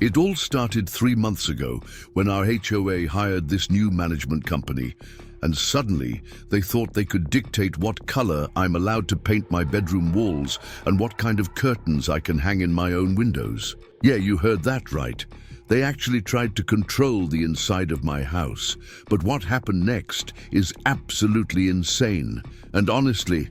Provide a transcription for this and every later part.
It all started 3 months ago when our HOA hired this new management company, and suddenly they thought they could dictate what color I'm allowed to paint my bedroom walls and what kind of curtains I can hang in my own windows. Yeah, you heard that right. They actually tried to control the inside of my house, but what happened next is absolutely insane. And honestly,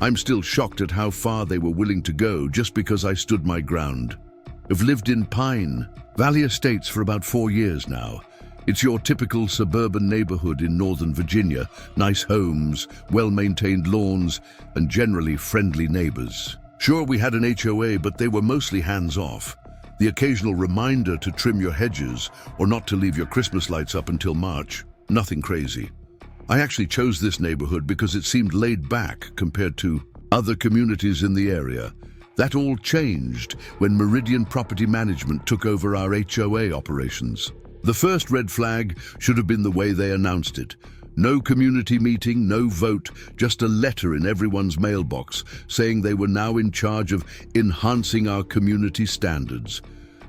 I'm still shocked at how far they were willing to go just because I stood my ground. I've lived in Pine Valley Estates for about 4 years now. It's your typical suburban neighborhood in Northern Virginia. Nice homes, well-maintained lawns, and generally friendly neighbors. Sure, we had an HOA, but they were mostly hands-off. The occasional reminder to trim your hedges or not to leave your Christmas lights up until March. Nothing crazy. I actually chose this neighborhood because it seemed laid back compared to other communities in the area. That all changed when Meridian Property Management took over our HOA operations. The first red flag should have been the way they announced it. No community meeting, no vote, just a letter in everyone's mailbox saying they were now in charge of enhancing our community standards.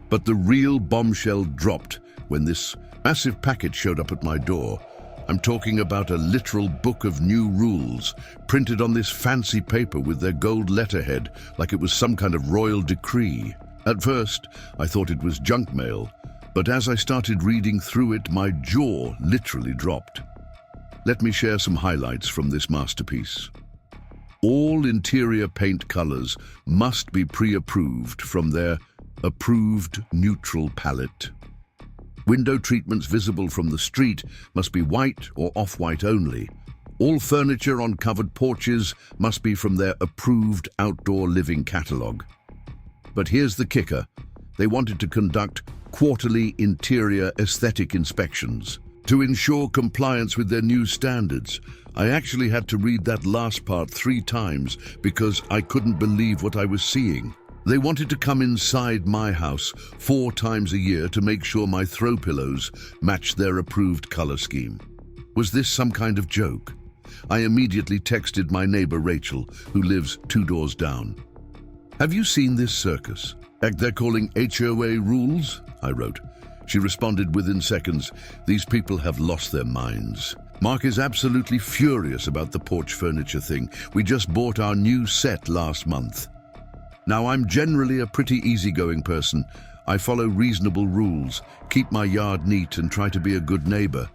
But the real bombshell dropped when this massive package showed up at my door. I'm talking about a literal book of new rules, printed on this fancy paper with their gold letterhead, like it was some kind of royal decree. At first, I thought it was junk mail, but as I started reading through it, my jaw literally dropped. Let me share some highlights from this masterpiece. All interior paint colors must be pre-approved from their approved neutral palette. Window treatments visible from the street must be white or off-white only. All furniture on covered porches must be from their approved outdoor living catalog. But here's the kicker. They wanted to conduct quarterly interior aesthetic inspections to ensure compliance with their new standards. I actually had to read that last part 3 times because I couldn't believe what I was seeing. They wanted to come inside my house 4 times a year to make sure my throw pillows matched their approved color scheme. Was this some kind of joke? I immediately texted my neighbor Rachel, who lives 2 doors down. "Have you seen this circus? Heck, they're calling HOA rules?" I wrote. She responded within seconds, "These people have lost their minds. Mark is absolutely furious about the porch furniture thing. We just bought our new set last month." Now, I'm generally a pretty easygoing person. I follow reasonable rules, keep my yard neat, and try to be a good neighbor.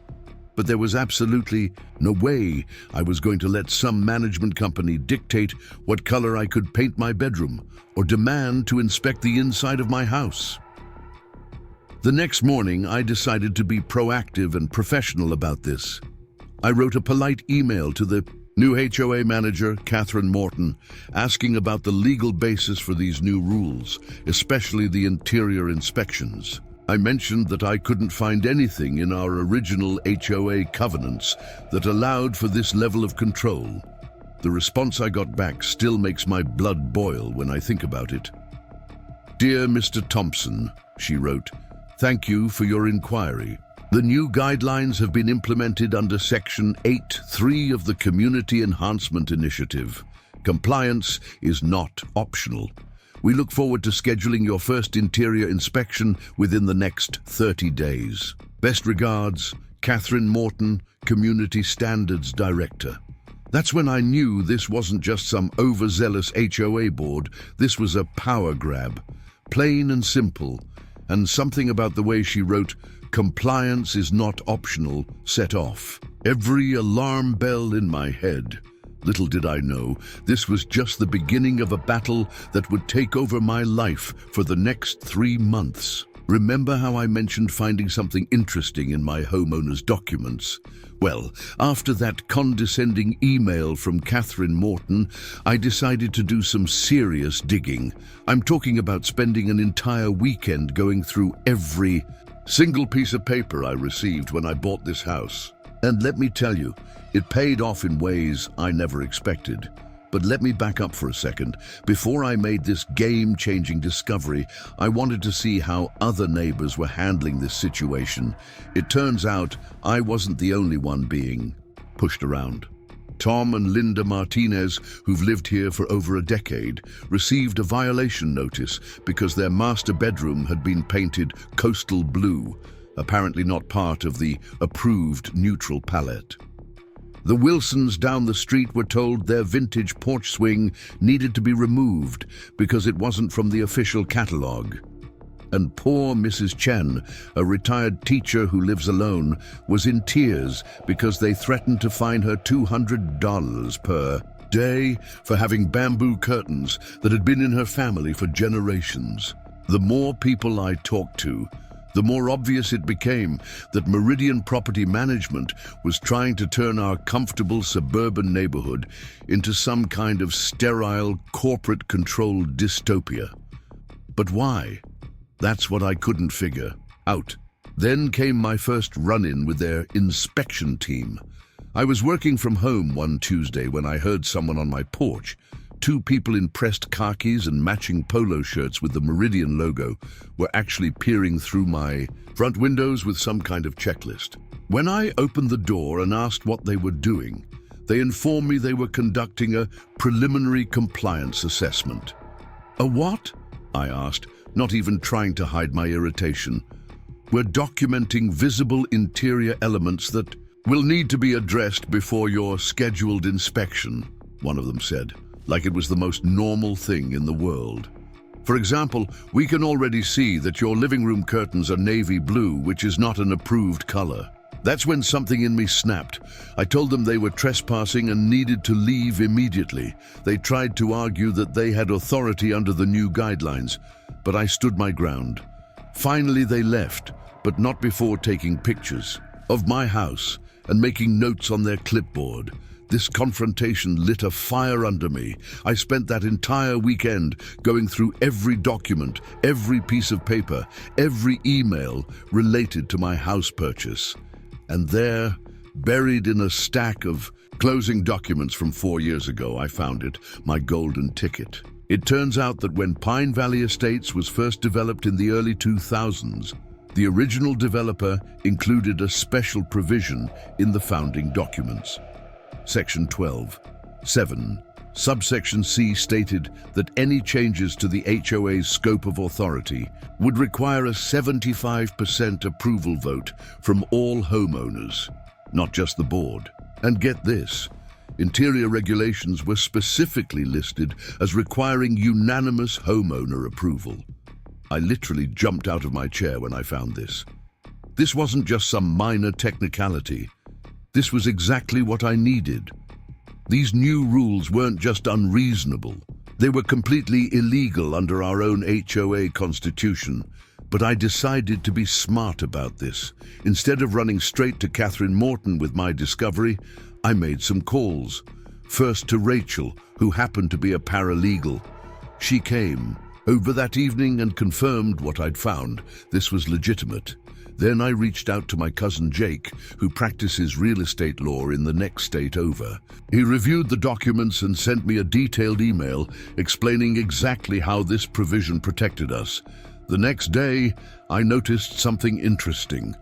But there was absolutely no way I was going to let some management company dictate what color I could paint my bedroom or demand to inspect the inside of my house. The next morning, I decided to be proactive and professional about this. I wrote a polite email to the new HOA manager, Catherine Morton, asking about the legal basis for these new rules, especially the interior inspections. I mentioned that I couldn't find anything in our original HOA covenants that allowed for this level of control. The response I got back still makes my blood boil when I think about it. "Dear Mr. Thompson," she wrote, "thank you for your inquiry. The new guidelines have been implemented under Section 8.3 of the Community Enhancement Initiative. Compliance is not optional. We look forward to scheduling your first interior inspection within the next 30 days. Best regards, Catherine Morton, Community Standards Director." That's when I knew this wasn't just some overzealous HOA board. This was a power grab. Plain and simple. And something about the way she wrote, "Compliance is not optional," set off every alarm bell in my head. Little did I know, this was just the beginning of a battle that would take over my life for the next 3 months. Remember how I mentioned finding something interesting in my homeowner's documents? Well, after that condescending email from Catherine Morton, I decided to do some serious digging. I'm talking about spending an entire weekend going through every single piece of paper I received when I bought this house. And let me tell you, it paid off in ways I never expected. But let me back up for a second. Before I made this game-changing discovery, I wanted to see how other neighbors were handling this situation. It turns out I wasn't the only one being pushed around. Tom and Linda Martinez, who've lived here for over a decade, received a violation notice because their master bedroom had been painted coastal blue, apparently not part of the approved neutral palette. The Wilsons down the street were told their vintage porch swing needed to be removed because it wasn't from the official catalogue. And poor Mrs. Chen, a retired teacher who lives alone, was in tears because they threatened to fine her $200 per day for having bamboo curtains that had been in her family for generations. The more people I talked to, the more obvious it became that Meridian Property Management was trying to turn our comfortable suburban neighborhood into some kind of sterile, corporate-controlled dystopia. But why? That's what I couldn't figure out. Then came my first run-in with their inspection team. I was working from home one Tuesday when I heard someone on my porch. Two people in pressed khakis and matching polo shirts with the Meridian logo were actually peering through my front windows with some kind of checklist. When I opened the door and asked what they were doing, they informed me they were conducting a preliminary compliance assessment. A what? I asked, not even trying to hide my irritation. We're documenting visible interior elements that will need to be addressed before your scheduled inspection, one of them said, like it was the most normal thing in the world. For example, we can already see that your living room curtains are navy blue, which is not an approved color. That's when something in me snapped. I told them they were trespassing and needed to leave immediately. They tried to argue that they had authority under the new guidelines, but I stood my ground. Finally, they left, but not before taking pictures of my house and making notes on their clipboard. This confrontation lit a fire under me. I spent that entire weekend going through every document, every piece of paper, every email related to my house purchase. And there, buried in a stack of closing documents from 4 years ago, I found it, my golden ticket. It turns out that when Pine Valley Estates was first developed in the early 2000s, the original developer included a special provision in the founding documents. Section 12(7), subsection C stated that any changes to the HOA's scope of authority would require a 75% approval vote from all homeowners, not just the board. And get this, interior regulations were specifically listed as requiring unanimous homeowner approval. I literally jumped out of my chair when I found this. This wasn't just some minor technicality. This was exactly what I needed. These new rules weren't just unreasonable. They were completely illegal under our own HOA constitution. But I decided to be smart about this. Instead of running straight to Catherine Morton with my discovery, I made some calls. First to Rachel, who happened to be a paralegal. She came over that evening and confirmed what I'd found. This was legitimate. Then I reached out to my cousin Jake, who practices real estate law in the next state over. He reviewed the documents and sent me a detailed email explaining exactly how this provision protected us. The next day, I noticed something interesting.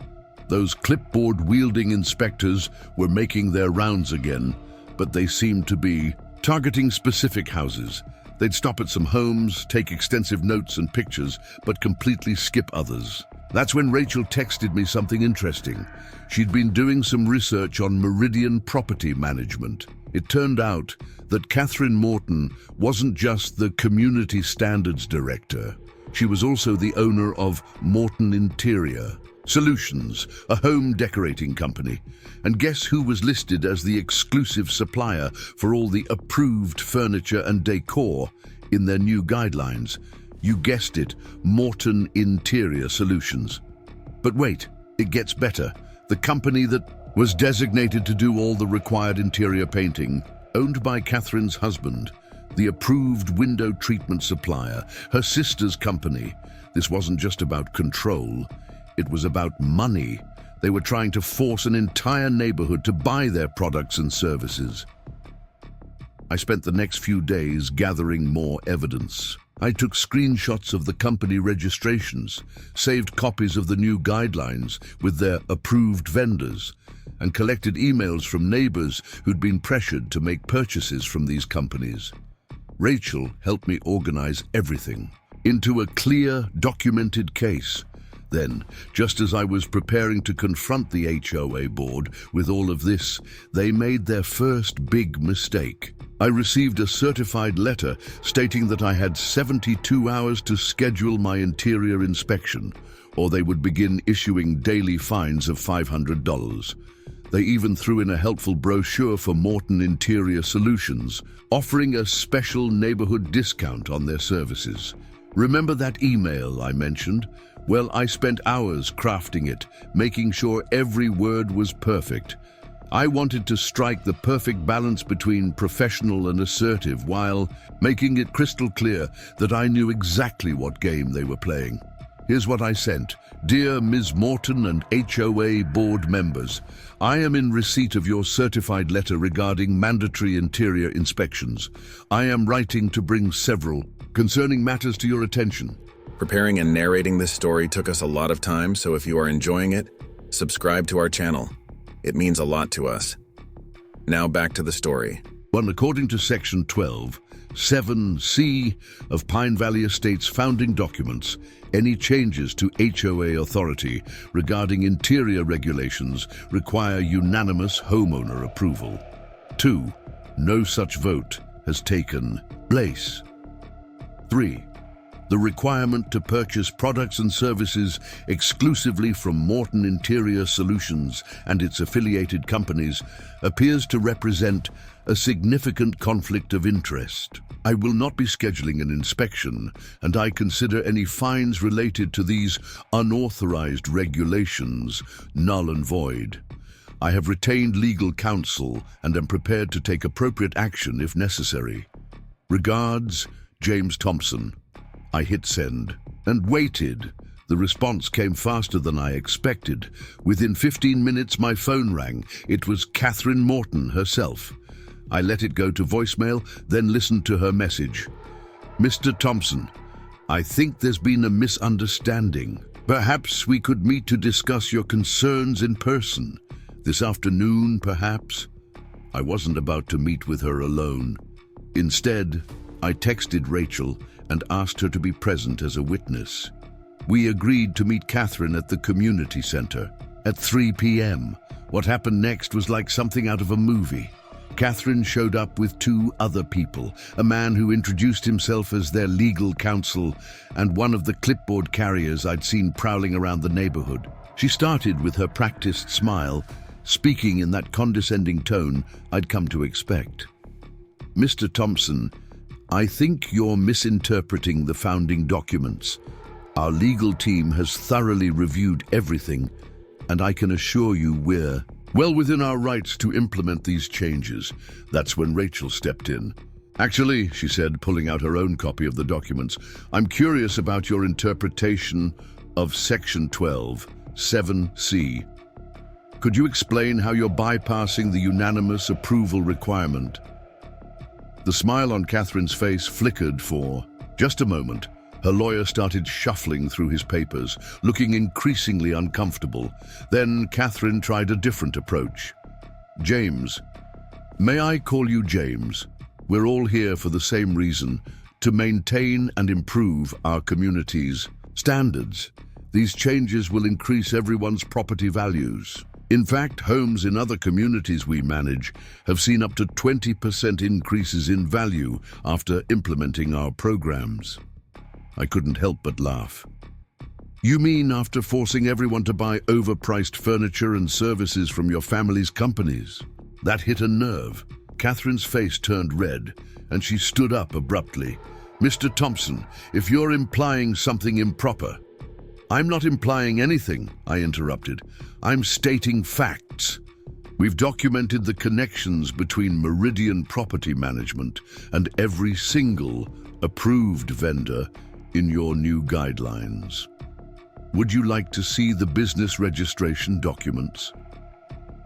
Those clipboard-wielding inspectors were making their rounds again, but they seemed to be targeting specific houses. They'd stop at some homes, take extensive notes and pictures, but completely skip others. That's when Rachel texted me something interesting. She'd been doing some research on Meridian Property Management. It turned out that Catherine Morton wasn't just the Community Standards Director. She was also the owner of Morton Interior Solutions, a home decorating company. And guess who was listed as the exclusive supplier for all the approved furniture and decor in their new guidelines? You guessed it, Morton Interior Solutions. But wait, it gets better. The company that was designated to do all the required interior painting, owned by Catherine's husband, the approved window treatment supplier, her sister's company. This wasn't just about control, it was about money. They were trying to force an entire neighborhood to buy their products and services. I spent the next few days gathering more evidence. I took screenshots of the company registrations, saved copies of the new guidelines with their approved vendors, and collected emails from neighbors who'd been pressured to make purchases from these companies. Rachel helped me organize everything into a clear, documented case. Then, just as I was preparing to confront the HOA board with all of this, they made their first big mistake. I received a certified letter stating that I had 72 hours to schedule my interior inspection, or they would begin issuing daily fines of $500. They even threw in a helpful brochure for Morton Interior Solutions, offering a special neighborhood discount on their services. Remember that email I mentioned? Well, I spent hours crafting it, making sure every word was perfect. I wanted to strike the perfect balance between professional and assertive while making it crystal clear that I knew exactly what game they were playing. Here's what I sent. Dear Ms. Morton and HOA board members, I am in receipt of your certified letter regarding mandatory interior inspections. I am writing to bring several concerning matters to your attention. Preparing and narrating this story took us a lot of time, so if you are enjoying it, subscribe to our channel. It means a lot to us. Now back to the story. Well, according to Section 12, 7C of Pine Valley Estates founding documents, any changes to HOA authority regarding interior regulations require unanimous homeowner approval. 2. No such vote has taken place. 3. The requirement to purchase products and services exclusively from Morton Interior Solutions and its affiliated companies appears to represent a significant conflict of interest. I will not be scheduling an inspection, and I consider any fines related to these unauthorized regulations null and void. I have retained legal counsel and am prepared to take appropriate action if necessary. Regards, James Thompson. I hit send and waited. The response came faster than I expected. Within 15 minutes, my phone rang. It was Catherine Morton herself. I let it go to voicemail, then listened to her message. Mr. Thompson, I think there's been a misunderstanding. Perhaps we could meet to discuss your concerns in person. This afternoon, perhaps? I wasn't about to meet with her alone. Instead, I texted Rachel and asked her to be present as a witness. We agreed to meet Catherine at the community center at 3 p.m. What happened next was like something out of a movie. Catherine showed up with 2 other people, a man who introduced himself as their legal counsel and one of the clipboard carriers I'd seen prowling around the neighborhood. She started with her practiced smile, speaking in that condescending tone I'd come to expect. Mr. Thompson, I think you're misinterpreting the founding documents. Our legal team has thoroughly reviewed everything, and I can assure you we're well within our rights to implement these changes. That's when Rachel stepped in. Actually, she said, pulling out her own copy of the documents, I'm curious about your interpretation of Section 12, 7C. Could you explain how you're bypassing the unanimous approval requirement? The smile on Catherine's face flickered for just a moment. Her lawyer started shuffling through his papers, looking increasingly uncomfortable. Then Catherine tried a different approach. James. May I call you James? We're all here for the same reason, to maintain and improve our community's standards. These changes will increase everyone's property values. In fact, homes in other communities we manage have seen up to 20% increases in value after implementing our programs. I couldn't help but laugh. You mean after forcing everyone to buy overpriced furniture and services from your family's companies? That hit a nerve. Catherine's face turned red, and she stood up abruptly. Mr. Thompson, if you're implying something improper— I'm not implying anything, I interrupted. I'm stating facts. We've documented the connections between Meridian Property Management and every single approved vendor in your new guidelines. Would you like to see the business registration documents?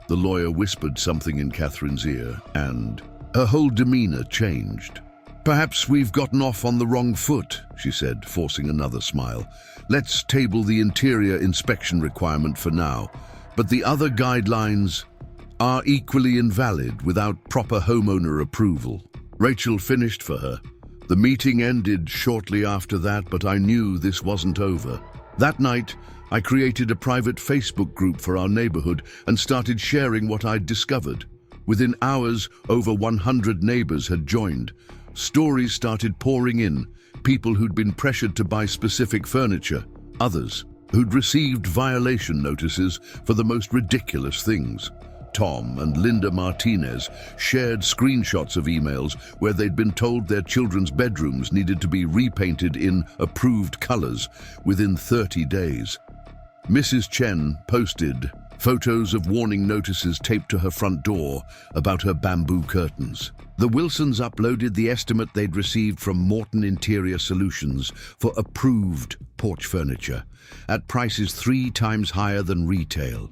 The lawyer whispered something in Catherine's ear, and her whole demeanor changed. Perhaps we've gotten off on the wrong foot, she said, forcing another smile. Let's table the interior inspection requirement for now, but the other guidelines— are equally invalid without proper homeowner approval. Rachel finished for her. The meeting ended shortly after that, but I knew this wasn't over. That night, I created a private Facebook group for our neighborhood and started sharing what I'd discovered. Within hours, over 100 neighbors had joined. Stories started pouring in, people who'd been pressured to buy specific furniture, others who'd received violation notices for the most ridiculous things. Tom and Linda Martinez shared screenshots of emails where they'd been told their children's bedrooms needed to be repainted in approved colors within 30 days. Mrs. Chen posted photos of warning notices taped to her front door about her bamboo curtains. The Wilsons uploaded the estimate they'd received from Morton Interior Solutions for approved porch furniture at prices 3 times higher than retail.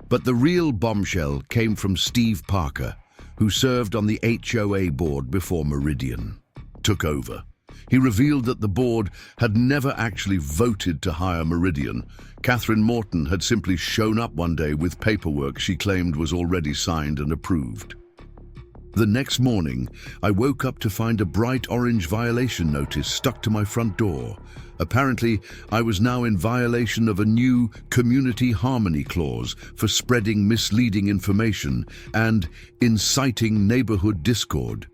But the real bombshell came from Steve Parker, who served on the HOA board before Meridian took over. He revealed that the board had never actually voted to hire Meridian. Catherine Morton had simply shown up one day with paperwork she claimed was already signed and approved. The next morning, I woke up to find a bright orange violation notice stuck to my front door. Apparently, I was now in violation of a new community harmony clause for spreading misleading information and inciting neighborhood discord.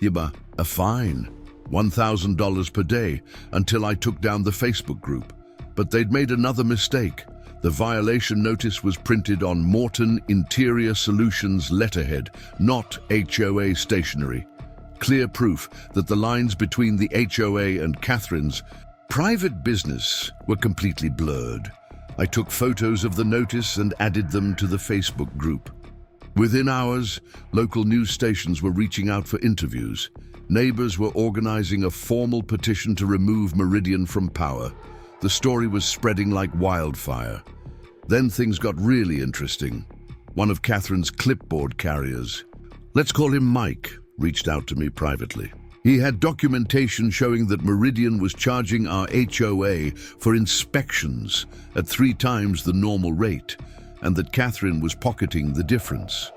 A fine, $1,000 per day, until I took down the Facebook group. But they'd made another mistake. The violation notice was printed on Morton Interior Solutions letterhead, not HOA stationery. Clear proof that the lines between the HOA and Catherine's private business were completely blurred. I took photos of the notice and added them to the Facebook group. Within hours, local news stations were reaching out for interviews. Neighbors were organizing a formal petition to remove Meridian from power. The story was spreading like wildfire. Then things got really interesting. One of Catherine's clipboard carriers, let's call him Mike, reached out to me privately. He had documentation showing that Meridian was charging our HOA for inspections at 3 times the normal rate, and that Catherine was pocketing the difference.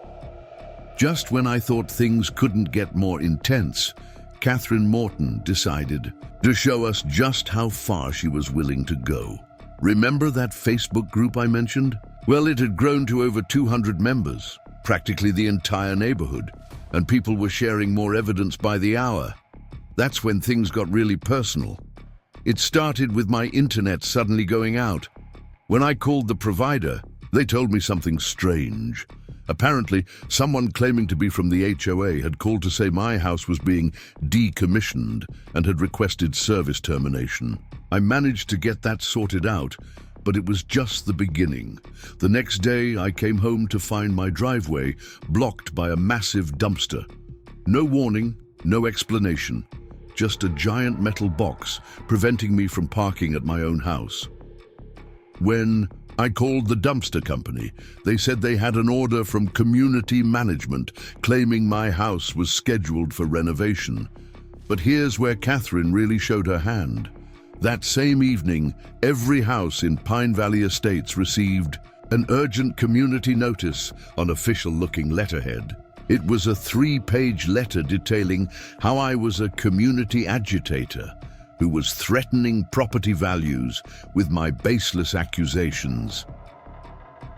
Just when I thought things couldn't get more intense, Catherine Morton decided to show us just how far she was willing to go. Remember that Facebook group I mentioned? Well, it had grown to over 200 members, practically the entire neighborhood, and people were sharing more evidence by the hour. That's when things got really personal. It started with my internet suddenly going out. When I called the provider, they told me something strange. Apparently, someone claiming to be from the HOA had called to say my house was being decommissioned and had requested service termination. I managed to get that sorted out, but it was just the beginning. The next day, I came home to find my driveway blocked by a massive dumpster. No warning, no explanation, just a giant metal box preventing me from parking at my own house. When I called the dumpster company, they said they had an order from community management claiming my house was scheduled for renovation. But here's where Catherine really showed her hand. That same evening, every house in Pine Valley Estates received an urgent community notice on official-looking letterhead. It was a 3-page letter detailing how I was a community agitator who was threatening property values with my baseless accusations.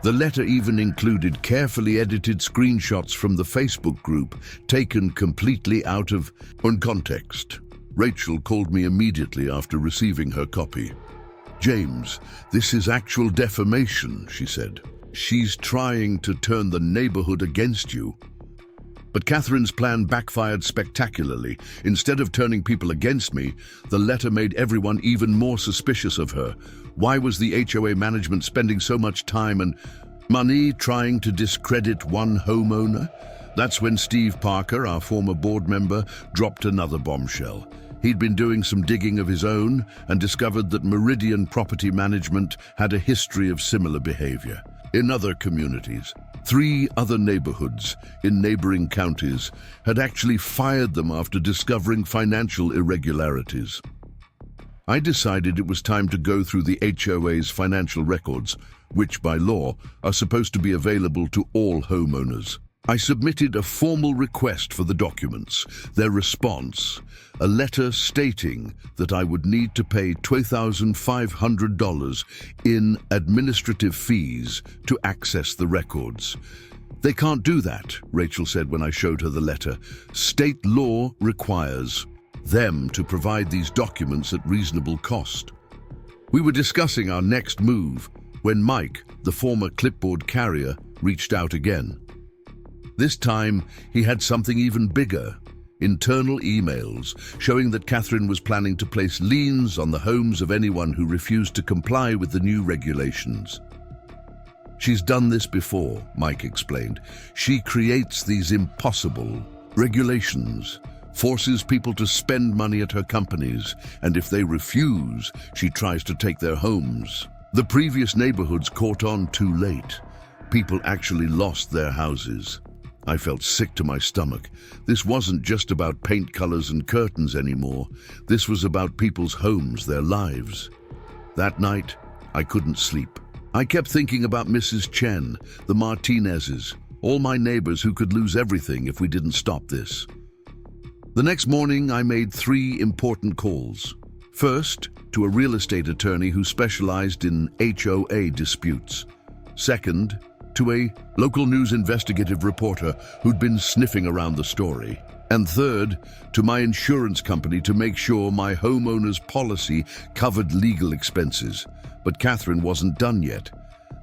The letter even included carefully edited screenshots from the Facebook group, taken completely out of context. Rachel called me immediately after receiving her copy. "James, this is actual defamation," she said. "She's trying to turn the neighborhood against you." But Catherine's plan backfired spectacularly. Instead of turning people against me, the letter made everyone even more suspicious of her. Why was the HOA management spending so much time and money trying to discredit one homeowner? That's when Steve Parker, our former board member, dropped another bombshell. He'd been doing some digging of his own and discovered that Meridian Property Management had a history of similar behavior. In other communities, 3 other neighborhoods in neighboring counties had actually fired them after discovering financial irregularities. I decided it was time to go through the HOA's financial records, which by law are supposed to be available to all homeowners. I submitted a formal request for the documents. Their response, a letter stating that I would need to pay $2,500 in administrative fees to access the records. They can't do that, Rachel said when I showed her the letter. State law requires them to provide these documents at reasonable cost. We were discussing our next move when Mike, the former clipboard carrier, reached out again. This time, he had something even bigger. Internal emails showing that Catherine was planning to place liens on the homes of anyone who refused to comply with the new regulations. She's done this before, Mike explained. She creates these impossible regulations, forces people to spend money at her companies, and if they refuse, she tries to take their homes. The previous neighborhoods caught on too late. People actually lost their houses. I felt sick to my stomach. This wasn't just about paint colors and curtains anymore. This was about people's homes, their lives. That night, I couldn't sleep. I kept thinking about Mrs. Chen, the Martinezes, all my neighbors who could lose everything if we didn't stop this. The next morning, I made 3 important calls. First, to a real estate attorney who specialized in HOA disputes. Second, to a local news investigative reporter who'd been sniffing around the story. And third, to my insurance company to make sure my homeowner's policy covered legal expenses. But Catherine wasn't done yet.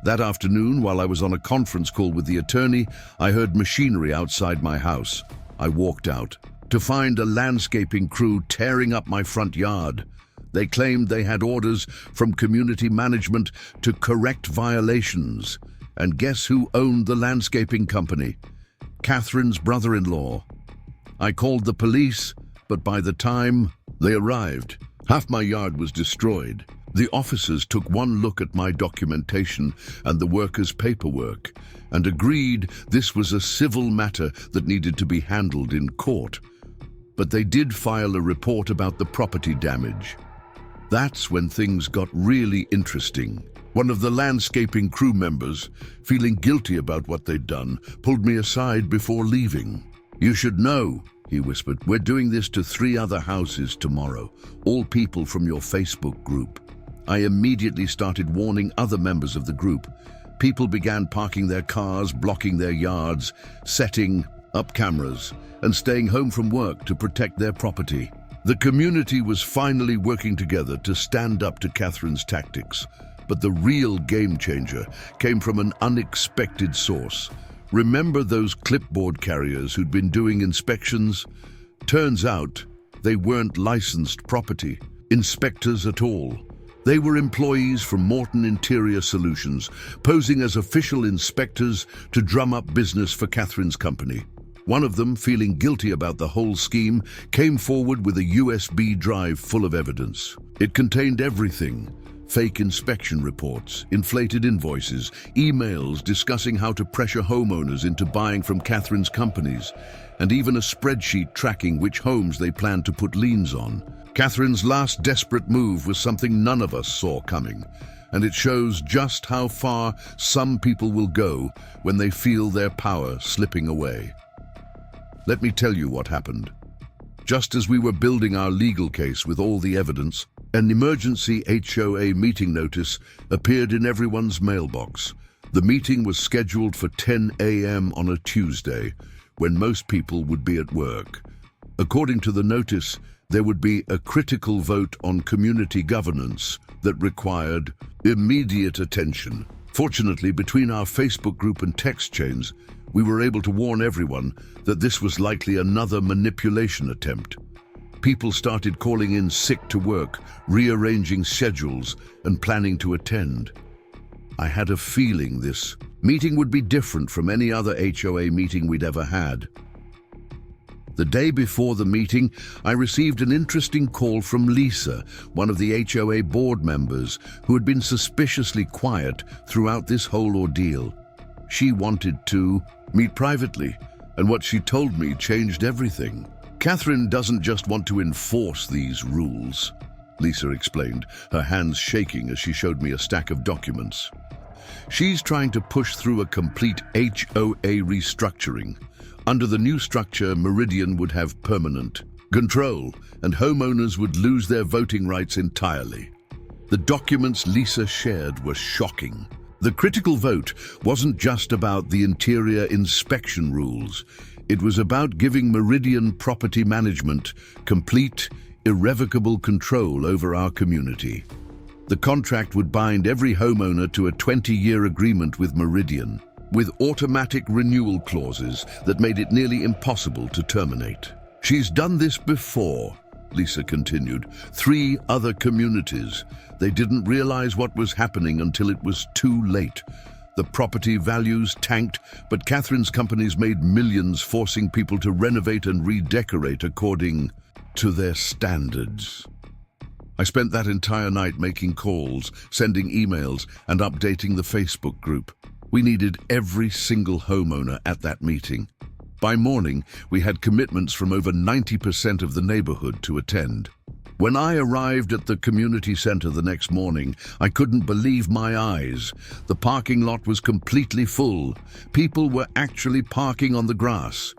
That afternoon, while I was on a conference call with the attorney, I heard machinery outside my house. I walked out to find a landscaping crew tearing up my front yard. They claimed they had orders from community management to correct violations. And guess who owned the landscaping company? Catherine's brother-in-law. I called the police, but by the time they arrived, half my yard was destroyed. The officers took one look at my documentation and the workers' paperwork and agreed this was a civil matter that needed to be handled in court. But they did file a report about the property damage. That's when things got really interesting. One of the landscaping crew members, feeling guilty about what they'd done, pulled me aside before leaving. "You should know," he whispered, "we're doing this to 3 other houses tomorrow, all people from your Facebook group." I immediately started warning other members of the group. People began parking their cars, blocking their yards, setting up cameras, and staying home from work to protect their property. The community was finally working together to stand up to Catherine's tactics. But the real game changer came from an unexpected source. Remember those clipboard carriers who'd been doing inspections? Turns out they weren't licensed property inspectors at all. They were employees from Morton Interior Solutions, posing as official inspectors to drum up business for Catherine's company. One of them, feeling guilty about the whole scheme, came forward with a USB drive full of evidence. It contained everything: fake inspection reports, inflated invoices, emails discussing how to pressure homeowners into buying from Catherine's companies, and even a spreadsheet tracking which homes they planned to put liens on. Catherine's last desperate move was something none of us saw coming, and it shows just how far some people will go when they feel their power slipping away. Let me tell you what happened. Just as we were building our legal case with all the evidence, an emergency HOA meeting notice appeared in everyone's mailbox. The meeting was scheduled for 10 a.m. on a Tuesday, when most people would be at work. According to the notice, there would be a critical vote on community governance that required immediate attention. Fortunately, between our Facebook group and text chains, we were able to warn everyone that this was likely another manipulation attempt. People started calling in sick to work, rearranging schedules, and planning to attend. I had a feeling this meeting would be different from any other HOA meeting we'd ever had. The day before the meeting, I received an interesting call from Lisa, one of the HOA board members, who had been suspiciously quiet throughout this whole ordeal. She wanted to meet privately, and what she told me changed everything. Catherine doesn't just want to enforce these rules. Lisa explained, her hands shaking as she showed me a stack of documents. She's trying to push through a complete HOA restructuring. Under the new structure, Meridian would have permanent control, and homeowners would lose their voting rights entirely. The documents Lisa shared were shocking. The critical vote wasn't just about the interior inspection rules. It was about giving Meridian Property Management complete, irrevocable control over our community. The contract would bind every homeowner to a 20-year agreement with Meridian, with automatic renewal clauses that made it nearly impossible to terminate. She's done this before, Lisa continued. 3 other communities. They didn't realize what was happening until it was too late. The property values tanked, but Catherine's companies made millions, forcing people to renovate and redecorate according to their standards. I spent that entire night making calls, sending emails, and updating the Facebook group. We needed every single homeowner at that meeting. By morning, we had commitments from over 90% of the neighborhood to attend. When I arrived at the community center the next morning, I couldn't believe my eyes. The parking lot was completely full. People were actually parking on the grass.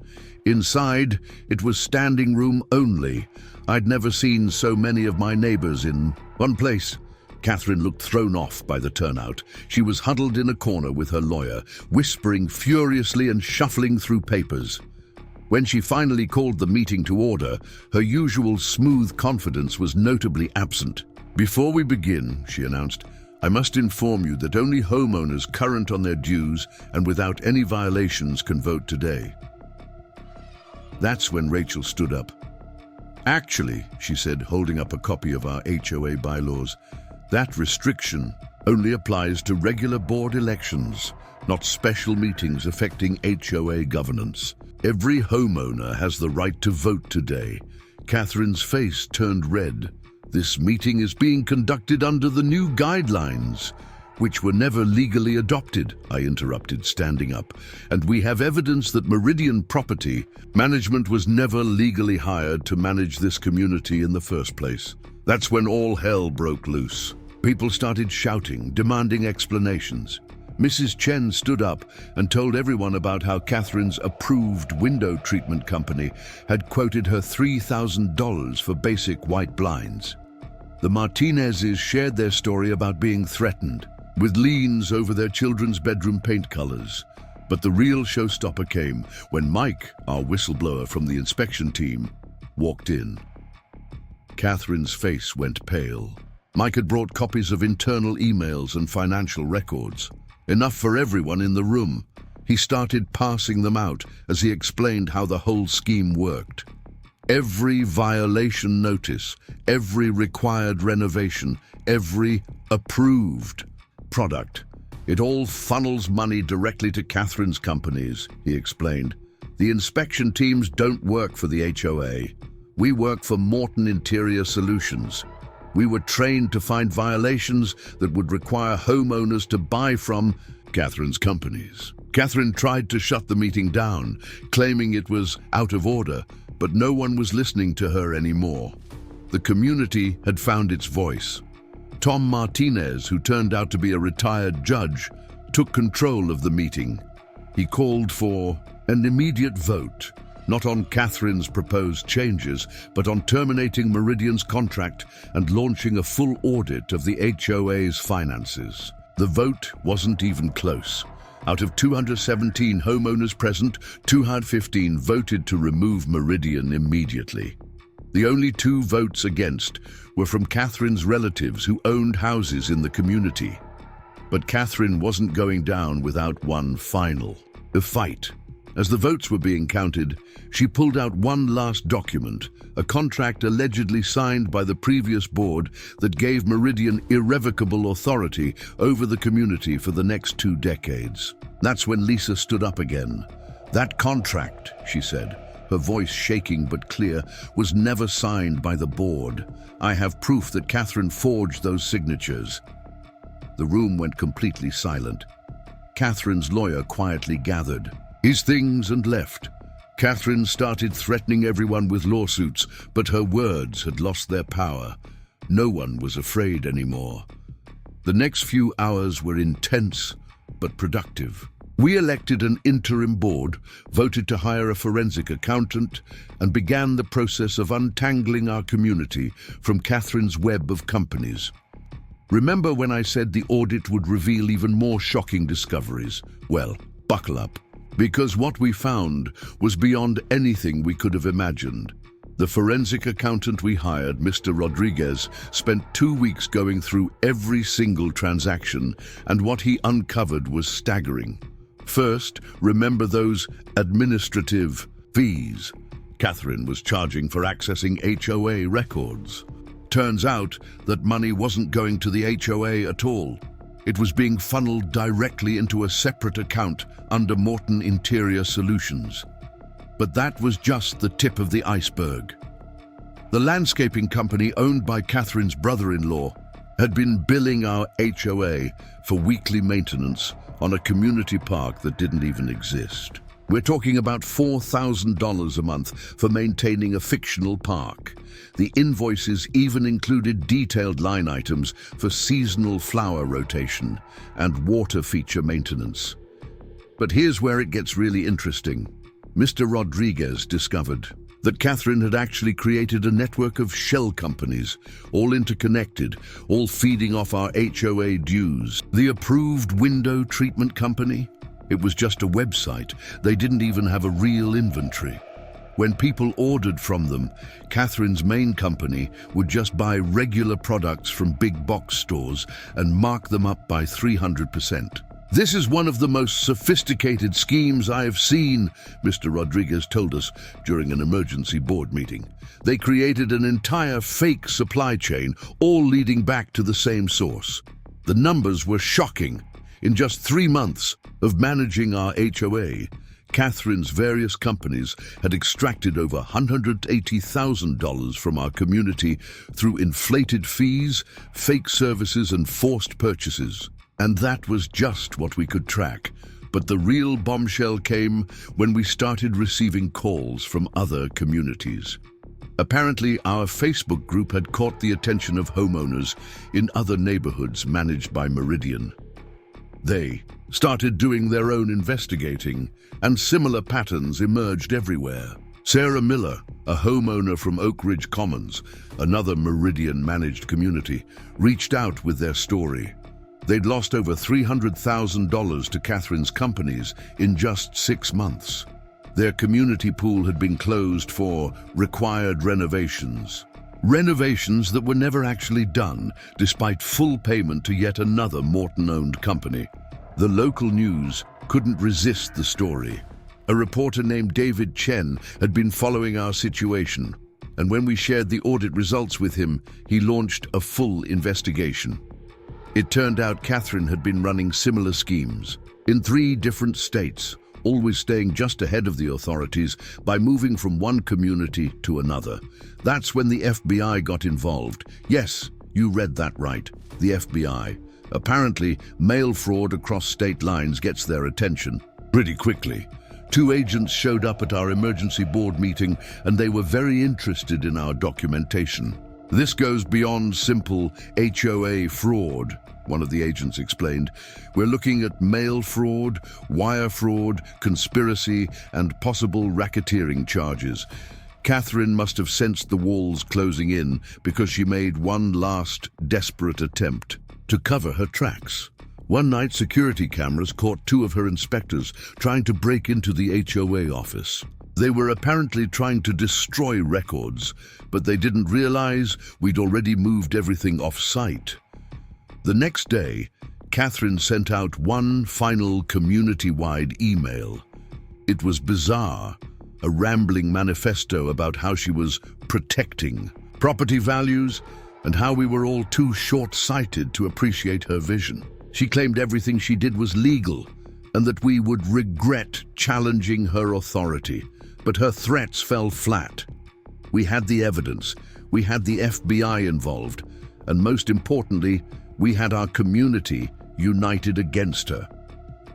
Inside, it was standing room only. I'd never seen so many of my neighbors in one place. Catherine looked thrown off by the turnout. She was huddled in a corner with her lawyer, whispering furiously and shuffling through papers. When she finally called the meeting to order, her usual smooth confidence was notably absent. "Before we begin," she announced, "I must inform you that only homeowners current on their dues and without any violations can vote today." That's when Rachel stood up. "Actually," she said, holding up a copy of our HOA bylaws, "that restriction only applies to regular board elections, not special meetings affecting HOA governance. Every homeowner has the right to vote today." Catherine's face turned red. "This meeting is being conducted under the new guidelines, which were never legally adopted," I interrupted, standing up. "And we have evidence that Meridian Property Management was never legally hired to manage this community in the first place." That's when all hell broke loose. People started shouting, demanding explanations. Mrs. Chen stood up and told everyone about how Catherine's approved window treatment company had quoted her $3,000 for basic white blinds. The Martinezes shared their story about being threatened, with liens over their children's bedroom paint colors. But the real showstopper came when Mike, our whistleblower from the inspection team, walked in. Catherine's face went pale. Mike had brought copies of internal emails and financial records, enough for everyone in the room. He started passing them out as he explained how the whole scheme worked. Every violation notice, every required renovation, every approved product. It all funnels money directly to Catherine's companies, he explained. The inspection teams don't work for the HOA. We work for Morton Interior Solutions. We were trained to find violations that would require homeowners to buy from Catherine's companies. Catherine tried to shut the meeting down, claiming it was out of order, but no one was listening to her anymore. The community had found its voice. Tom Martinez, who turned out to be a retired judge, took control of the meeting. He called for an immediate vote, not on Catherine's proposed changes, but on terminating Meridian's contract and launching a full audit of the HOA's finances. The vote wasn't even close. Out of 217 homeowners present, 215 voted to remove Meridian immediately. The only 2 votes against were from Catherine's relatives who owned houses in the community. But Catherine wasn't going down without one final fight. As the votes were being counted, she pulled out one last document, a contract allegedly signed by the previous board that gave Meridian irrevocable authority over the community for the next 2 decades. That's when Lisa stood up again. "That contract," she said, her voice shaking but clear, "was never signed by the board. I have proof that Catherine forged those signatures." The room went completely silent. Catherine's lawyer quietly gathered his things and left. Catherine started threatening everyone with lawsuits, but her words had lost their power. No one was afraid anymore. The next few hours were intense but productive. We elected an interim board, voted to hire a forensic accountant, and began the process of untangling our community from Catherine's web of companies. Remember when I said the audit would reveal even more shocking discoveries? Well, buckle up, because what we found was beyond anything we could have imagined. The forensic accountant we hired, Mr. Rodriguez, spent 2 weeks going through every single transaction, and what he uncovered was staggering. First, remember those administrative fees Catherine was charging for accessing HOA records. Turns out that money wasn't going to the HOA at all. It was being funneled directly into a separate account under Morton Interior Solutions. But that was just the tip of the iceberg. The landscaping company owned by Catherine's brother-in-law had been billing our HOA for weekly maintenance on a community park that didn't even exist. We're talking about $4,000 a month for maintaining a fictional park. The invoices even included detailed line items for seasonal flower rotation and water feature maintenance. But here's where it gets really interesting. Mr. Rodriguez discovered that Catherine had actually created a network of shell companies, all interconnected, all feeding off our HOA dues. The approved window treatment company? It was just a website. They didn't even have a real inventory. When people ordered from them, Catherine's main company would just buy regular products from big box stores and mark them up by 300%. This is one of the most sophisticated schemes I have seen, Mr. Rodriguez told us during an emergency board meeting. They created an entire fake supply chain, all leading back to the same source. The numbers were shocking. In just 3 months of managing our HOA, Catherine's various companies had extracted over $180,000 from our community through inflated fees, fake services, and forced purchases. And that was just what we could track. But the real bombshell came when we started receiving calls from other communities. Apparently, our Facebook group had caught the attention of homeowners in other neighborhoods managed by Meridian. They started doing their own investigating, and similar patterns emerged everywhere. Sarah Miller, a homeowner from Oak Ridge Commons, another Meridian-managed community, reached out with their story. They'd lost over $300,000 to Catherine's companies in just 6 months. Their community pool had been closed for required renovations. Renovations that were never actually done, despite full payment to yet another Morton-owned company. The local news couldn't resist the story. A reporter named David Chen had been following our situation, and when we shared the audit results with him, he launched a full investigation. It turned out Catherine had been running similar schemes in 3 different states, always staying just ahead of the authorities by moving from one community to another. That's when the FBI got involved. Yes, you read that right, the FBI. Apparently, mail fraud across state lines gets their attention pretty quickly. 2 agents showed up at our emergency board meeting, and they were very interested in our documentation. This goes beyond simple HOA fraud, one of the agents explained. We're looking at mail fraud, wire fraud, conspiracy, and possible racketeering charges. Catherine must have sensed the walls closing in because she made one last desperate attempt to cover her tracks. One night, security cameras caught 2 of her inspectors trying to break into the HOA office. They were apparently trying to destroy records, but they didn't realize we'd already moved everything off-site. The next day, Catherine sent out one final community-wide email. It was bizarre, a rambling manifesto about how she was protecting property values and how we were all too short-sighted to appreciate her vision. She claimed everything she did was legal and that we would regret challenging her authority, but her threats fell flat. We had the evidence, we had the FBI involved, and most importantly, we had our community united against her.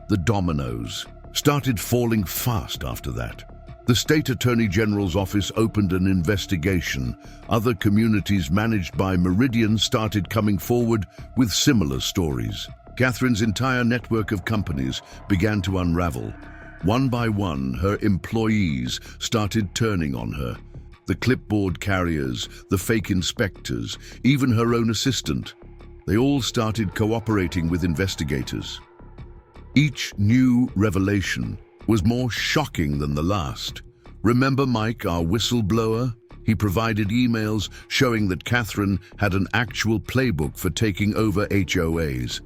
The dominoes started falling fast after that. The State Attorney General's office opened an investigation. Other communities managed by Meridian started coming forward with similar stories. Catherine's entire network of companies began to unravel. One by one, her employees started turning on her. The clipboard carriers, the fake inspectors, even her own assistant. They all started cooperating with investigators. Each new revelation was more shocking than the last. Remember Mike, our whistleblower? He provided emails showing that Catherine had an actual playbook for taking over HOAs.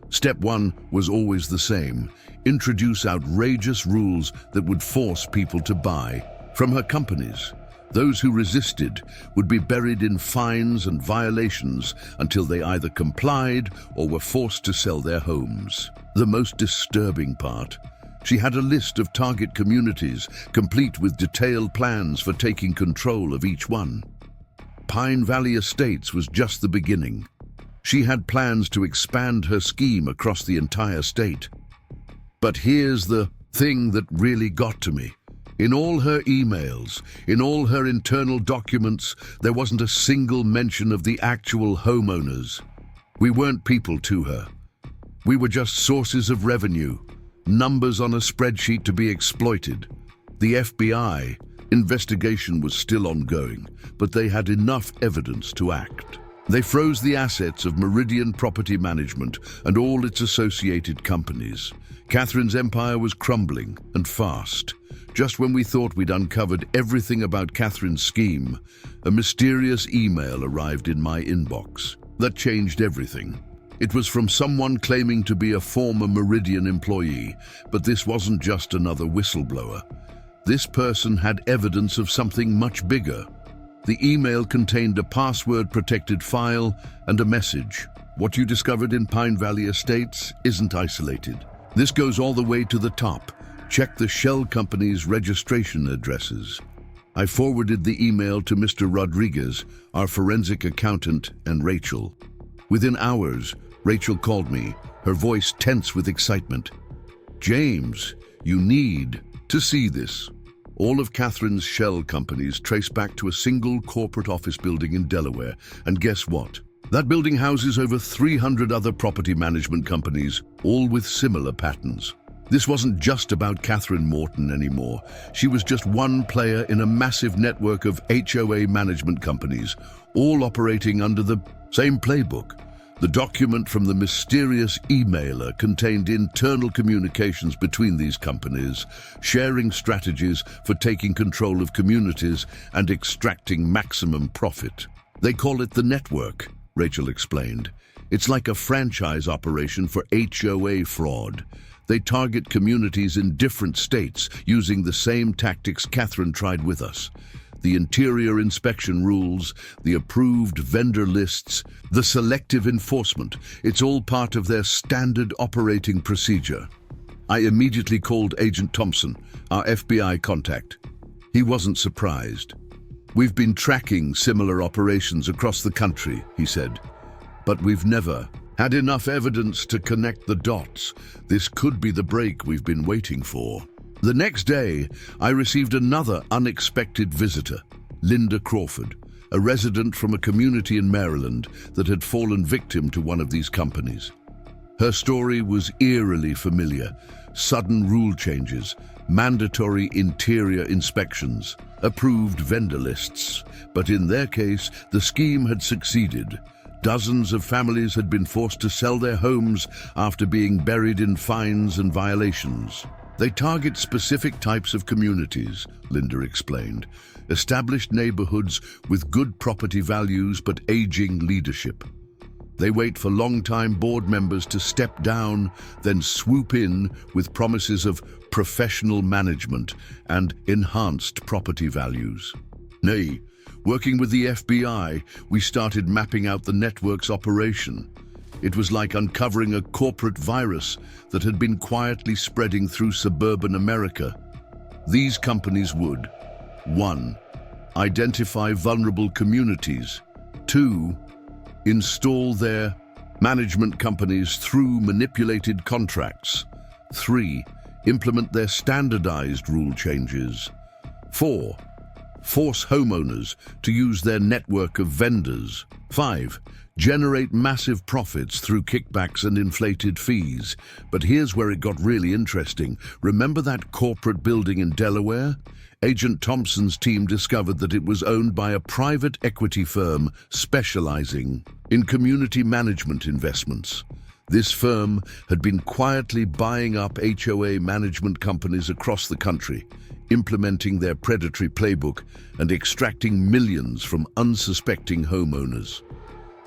Step one was always the same: introduce outrageous rules that would force people to buy from her companies. Those who resisted would be buried in fines and violations until they either complied or were forced to sell their homes. The most disturbing part: she had a list of target communities, complete with detailed plans for taking control of each one. Pine Valley Estates was just the beginning. She had plans to expand her scheme across the entire state. But here's the thing that really got to me. In all her emails, in all her internal documents, there wasn't a single mention of the actual homeowners. We weren't people to her. We were just sources of revenue, numbers on a spreadsheet to be exploited. The FBI investigation was still ongoing, but they had enough evidence to act. They froze the assets of Meridian Property Management and all its associated companies. Catherine's empire was crumbling, and fast. Just when we thought we'd uncovered everything about Catherine's scheme, a mysterious email arrived in my inbox. That changed everything. It was from someone claiming to be a former Meridian employee, but this wasn't just another whistleblower. This person had evidence of something much bigger. The email contained a password-protected file and a message. What you discovered in Pine Valley Estates isn't isolated. This goes all the way to the top. Check the shell company's registration addresses. I forwarded the email to Mr. Rodriguez, our forensic accountant, and Rachel. Within hours, Rachel called me, her voice tense with excitement. "James, you need to see this." All of Catherine's shell companies trace back to a single corporate office building in Delaware. And guess what? That building houses over 300 other property management companies, all with similar patterns. This wasn't just about Catherine Morton anymore. She was just one player in a massive network of HOA management companies, all operating under the same playbook. The document from the mysterious emailer contained internal communications between these companies, sharing strategies for taking control of communities and extracting maximum profit. They call it the network, Rachel explained. It's like a franchise operation for HOA fraud. They target communities in different states using the same tactics Catherine tried with us. The interior inspection rules, the approved vendor lists, the selective enforcement. It's all part of their standard operating procedure. I immediately called Agent Thompson, our FBI contact. He wasn't surprised. "We've been tracking similar operations across the country," he said, "but we've never had enough evidence to connect the dots. This could be the break we've been waiting for." The next day, I received another unexpected visitor, Linda Crawford, a resident from a community in Maryland that had fallen victim to one of these companies. Her story was eerily familiar: sudden rule changes, mandatory interior inspections, approved vendor lists. But in their case, the scheme had succeeded. Dozens of families had been forced to sell their homes after being buried in fines and violations. They target specific types of communities, Linda explained. Established neighborhoods with good property values but aging leadership. They wait for long-time board members to step down, then swoop in with promises of professional management and enhanced property values. Nay, working with the FBI, we started mapping out the network's operation. It was like uncovering a corporate virus that had been quietly spreading through suburban America. These companies would: 1. Identify vulnerable communities. 2. Install their management companies through manipulated contracts. 3. Implement their standardized rule changes. 4. Force homeowners to use their network of vendors. 5. Generate massive profits through kickbacks and inflated fees. But here's where it got really interesting. Remember that corporate building in Delaware? Agent Thompson's team discovered that it was owned by a private equity firm specializing in community management investments. This firm had been quietly buying up HOA management companies across the country, implementing their predatory playbook and extracting millions from unsuspecting homeowners.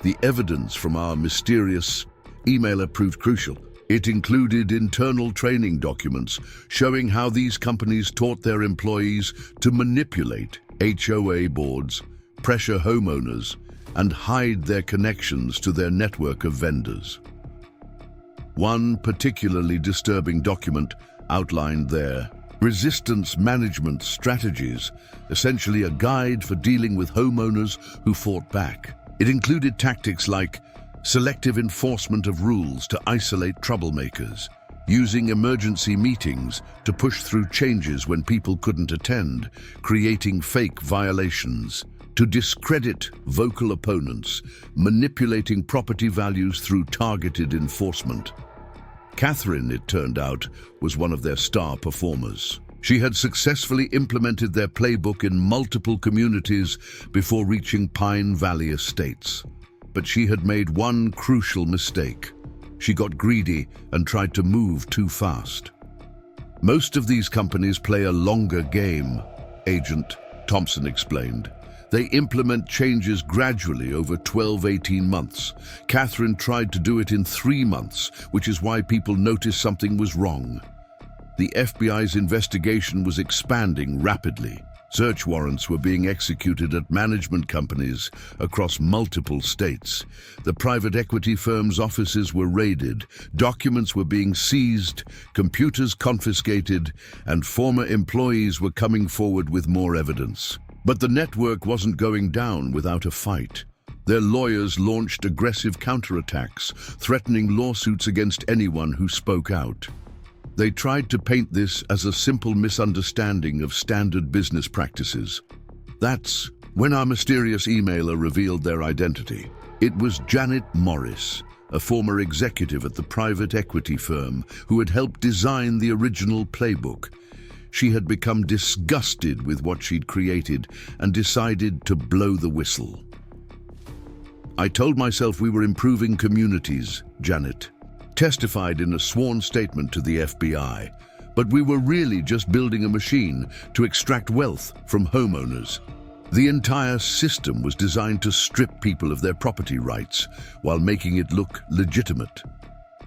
The evidence from our mysterious emailer proved crucial. It included internal training documents showing how these companies taught their employees to manipulate HOA boards, pressure homeowners, and hide their connections to their network of vendors. One particularly disturbing document outlined their resistance management strategies, essentially a guide for dealing with homeowners who fought back. It included tactics like selective enforcement of rules to isolate troublemakers, using emergency meetings to push through changes when people couldn't attend, creating fake violations, to discredit vocal opponents, manipulating property values through targeted enforcement. Catherine, it turned out, was one of their star performers. She had successfully implemented their playbook in multiple communities before reaching Pine Valley Estates. But she had made one crucial mistake. She got greedy and tried to move too fast. Most of these companies play a longer game, Agent Thompson explained. They implement changes gradually over 12-18 months. Catherine tried to do it in 3 months, which is why people noticed something was wrong. The FBI's investigation was expanding rapidly. Search warrants were being executed at management companies across multiple states. The private equity firm's offices were raided, documents were being seized, computers confiscated, and former employees were coming forward with more evidence. But the network wasn't going down without a fight. Their lawyers launched aggressive counterattacks, threatening lawsuits against anyone who spoke out. They tried to paint this as a simple misunderstanding of standard business practices. That's when our mysterious emailer revealed their identity. It was Janet Morris, a former executive at the private equity firm who had helped design the original playbook. She had become disgusted with what she'd created and decided to blow the whistle. "I told myself we were improving communities," Janet testified in a sworn statement to the FBI, "but we were really just building a machine to extract wealth from homeowners." The entire system was designed to strip people of their property rights while making it look legitimate.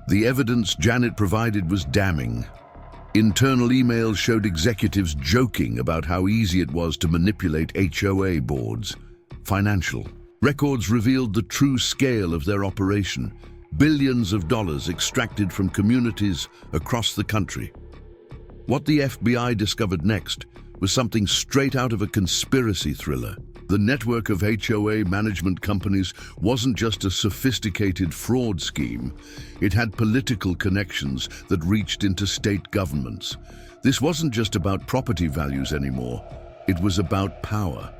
The evidence Janet provided was damning. Internal emails showed executives joking about how easy it was to manipulate HOA boards. Financial records revealed the true scale of their operation. Billions of dollars extracted from communities across the country. What the FBI discovered next was something straight out of a conspiracy thriller. The network of HOA management companies wasn't just a sophisticated fraud scheme. It had political connections that reached into state governments. This wasn't just about property values anymore. It was about power.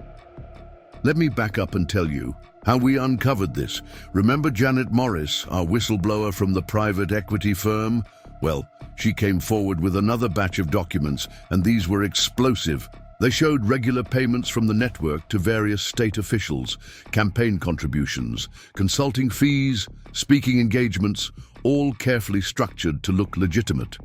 Let me back up and tell you how we uncovered this. Remember Janet Morris, our whistleblower from the private equity firm? Well, she came forward with another batch of documents, and these were explosive. They showed regular payments from the network to various state officials, campaign contributions, consulting fees, speaking engagements, all carefully structured to look legitimate.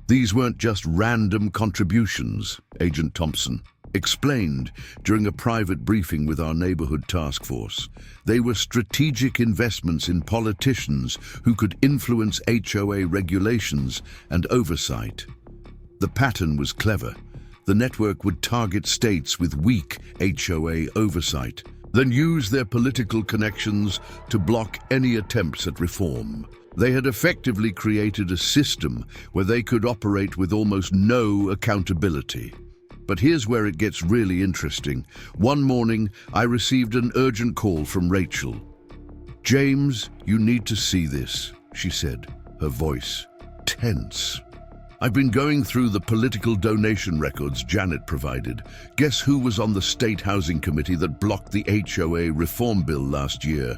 These weren't just random contributions, Agent Thompson explained during a private briefing with our neighborhood task force. They were strategic investments in politicians who could influence HOA regulations and oversight. The pattern was clever. The network would target states with weak HOA oversight, then use their political connections to block any attempts at reform. They had effectively created a system where they could operate with almost no accountability. But here's where it gets really interesting. One morning, I received an urgent call from Rachel. "James, you need to see this," she said, her voice tense. I've been going through the political donation records Janet provided. Guess who was on the State Housing Committee that blocked the HOA reform bill last year?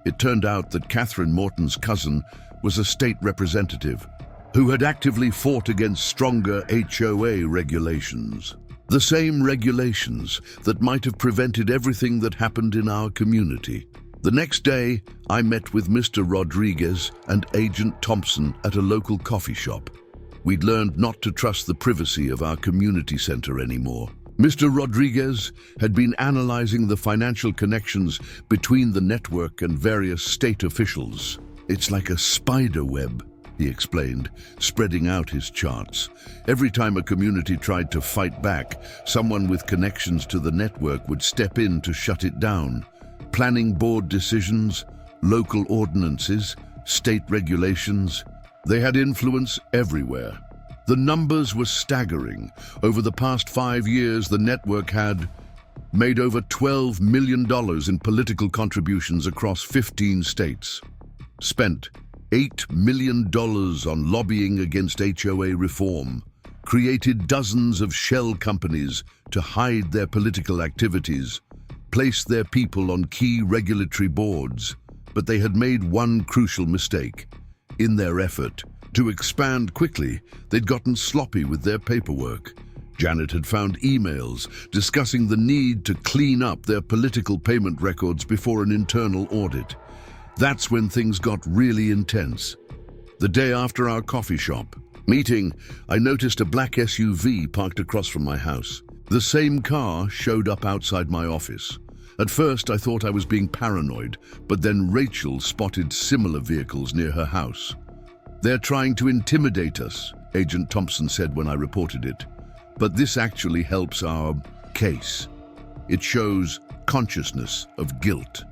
It turned out that Catherine Morton's cousin was a state representative who had actively fought against stronger HOA regulations. The same regulations that might have prevented everything that happened in our community. The next day, I met with Mr. Rodriguez and Agent Thompson at a local coffee shop. We'd learned not to trust the privacy of our community center anymore. Mr. Rodriguez had been analyzing the financial connections between the network and various state officials. It's like a spider web, he explained, spreading out his charts. Every time a community tried to fight back, someone with connections to the network would step in to shut it down. Planning board decisions, local ordinances, state regulations, they had influence everywhere. The numbers were staggering. Over the past 5 years, the network had made over $12 million in political contributions across 15 states, spent $8 million on lobbying against HOA reform, created dozens of shell companies to hide their political activities, placed their people on key regulatory boards, but they had made one crucial mistake. In their effort to expand quickly, they'd gotten sloppy with their paperwork. Janet had found emails discussing the need to clean up their political payment records before an internal audit. That's when things got really intense. The day after our coffee shop meeting, I noticed a black SUV parked across from my house. The same car showed up outside my office. At first, I thought I was being paranoid, but then Rachel spotted similar vehicles near her house. "They're trying to intimidate us," Agent Thompson said when I reported it. "But this actually helps our case. It shows consciousness of guilt."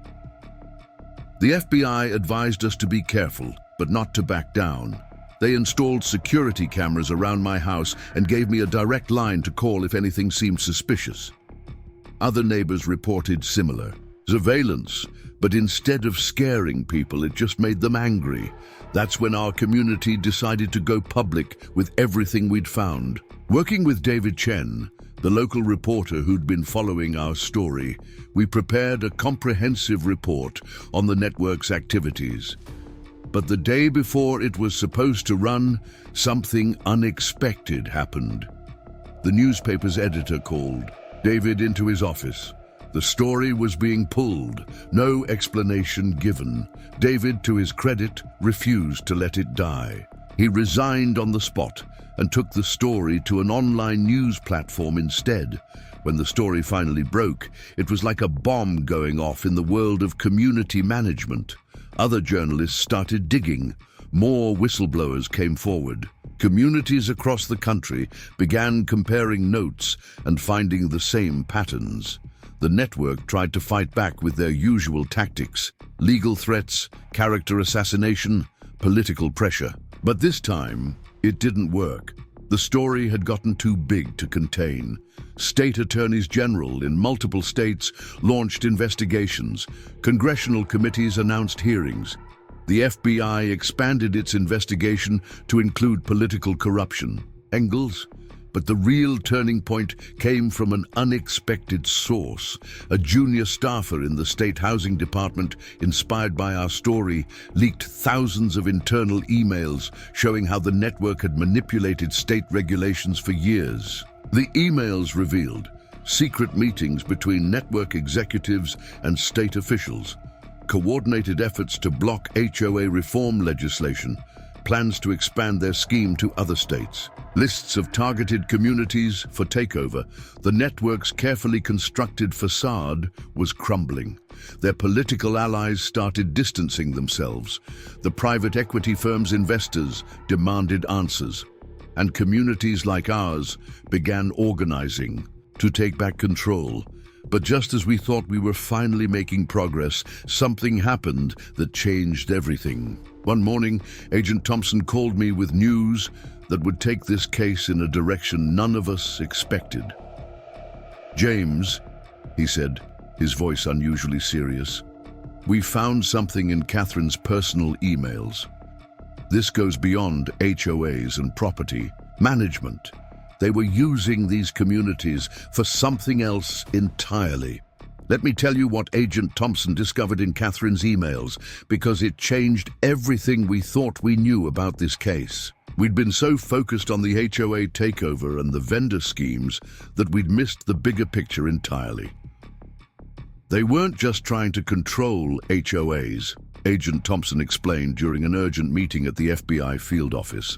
The FBI advised us to be careful, but not to back down. They installed security cameras around my house and gave me a direct line to call if anything seemed suspicious. Other neighbors reported similar surveillance, but instead of scaring people, it just made them angry. That's when our community decided to go public with everything we'd found. Working with David Chen, the local reporter who'd been following our story, we prepared a comprehensive report on the network's activities. But the day before it was supposed to run, something unexpected happened. The newspaper's editor called David into his office. The story was being pulled, no explanation given. David, to his credit, refused to let it die. He resigned on the spot and took the story to an online news platform instead. When the story finally broke, it was like a bomb going off in the world of community management. Other journalists started digging. More whistleblowers came forward. Communities across the country began comparing notes and finding the same patterns. The network tried to fight back with their usual tactics: legal threats, character assassination, political pressure. But this time, it didn't work. The story had gotten too big to contain. State attorneys general in multiple states launched investigations. Congressional committees announced hearings. The FBI expanded its investigation to include political corruption angles. But the real turning point came from an unexpected source. A junior staffer in the state housing department, inspired by our story, leaked thousands of internal emails showing how the network had manipulated state regulations for years. The emails revealed secret meetings between network executives and state officials, coordinated efforts to block HOA reform legislation, plans to expand their scheme to other states, lists of targeted communities for takeover. The network's carefully constructed facade was crumbling. Their political allies started distancing themselves. The private equity firm's investors demanded answers, and communities like ours began organizing to take back control. But just as we thought we were finally making progress, something happened that changed everything. One morning, Agent Thompson called me with news that would take this case in a direction none of us expected. "James," he said, his voice unusually serious, "we found something in Catherine's personal emails. This goes beyond HOAs and property management. They were using these communities for something else entirely. Let me tell you what Agent Thompson discovered in Catherine's emails, because it changed everything we thought we knew about this case. We'd been so focused on the HOA takeover and the vendor schemes that we'd missed the bigger picture entirely. They weren't just trying to control HOAs, Agent Thompson explained during an urgent meeting at the FBI field office.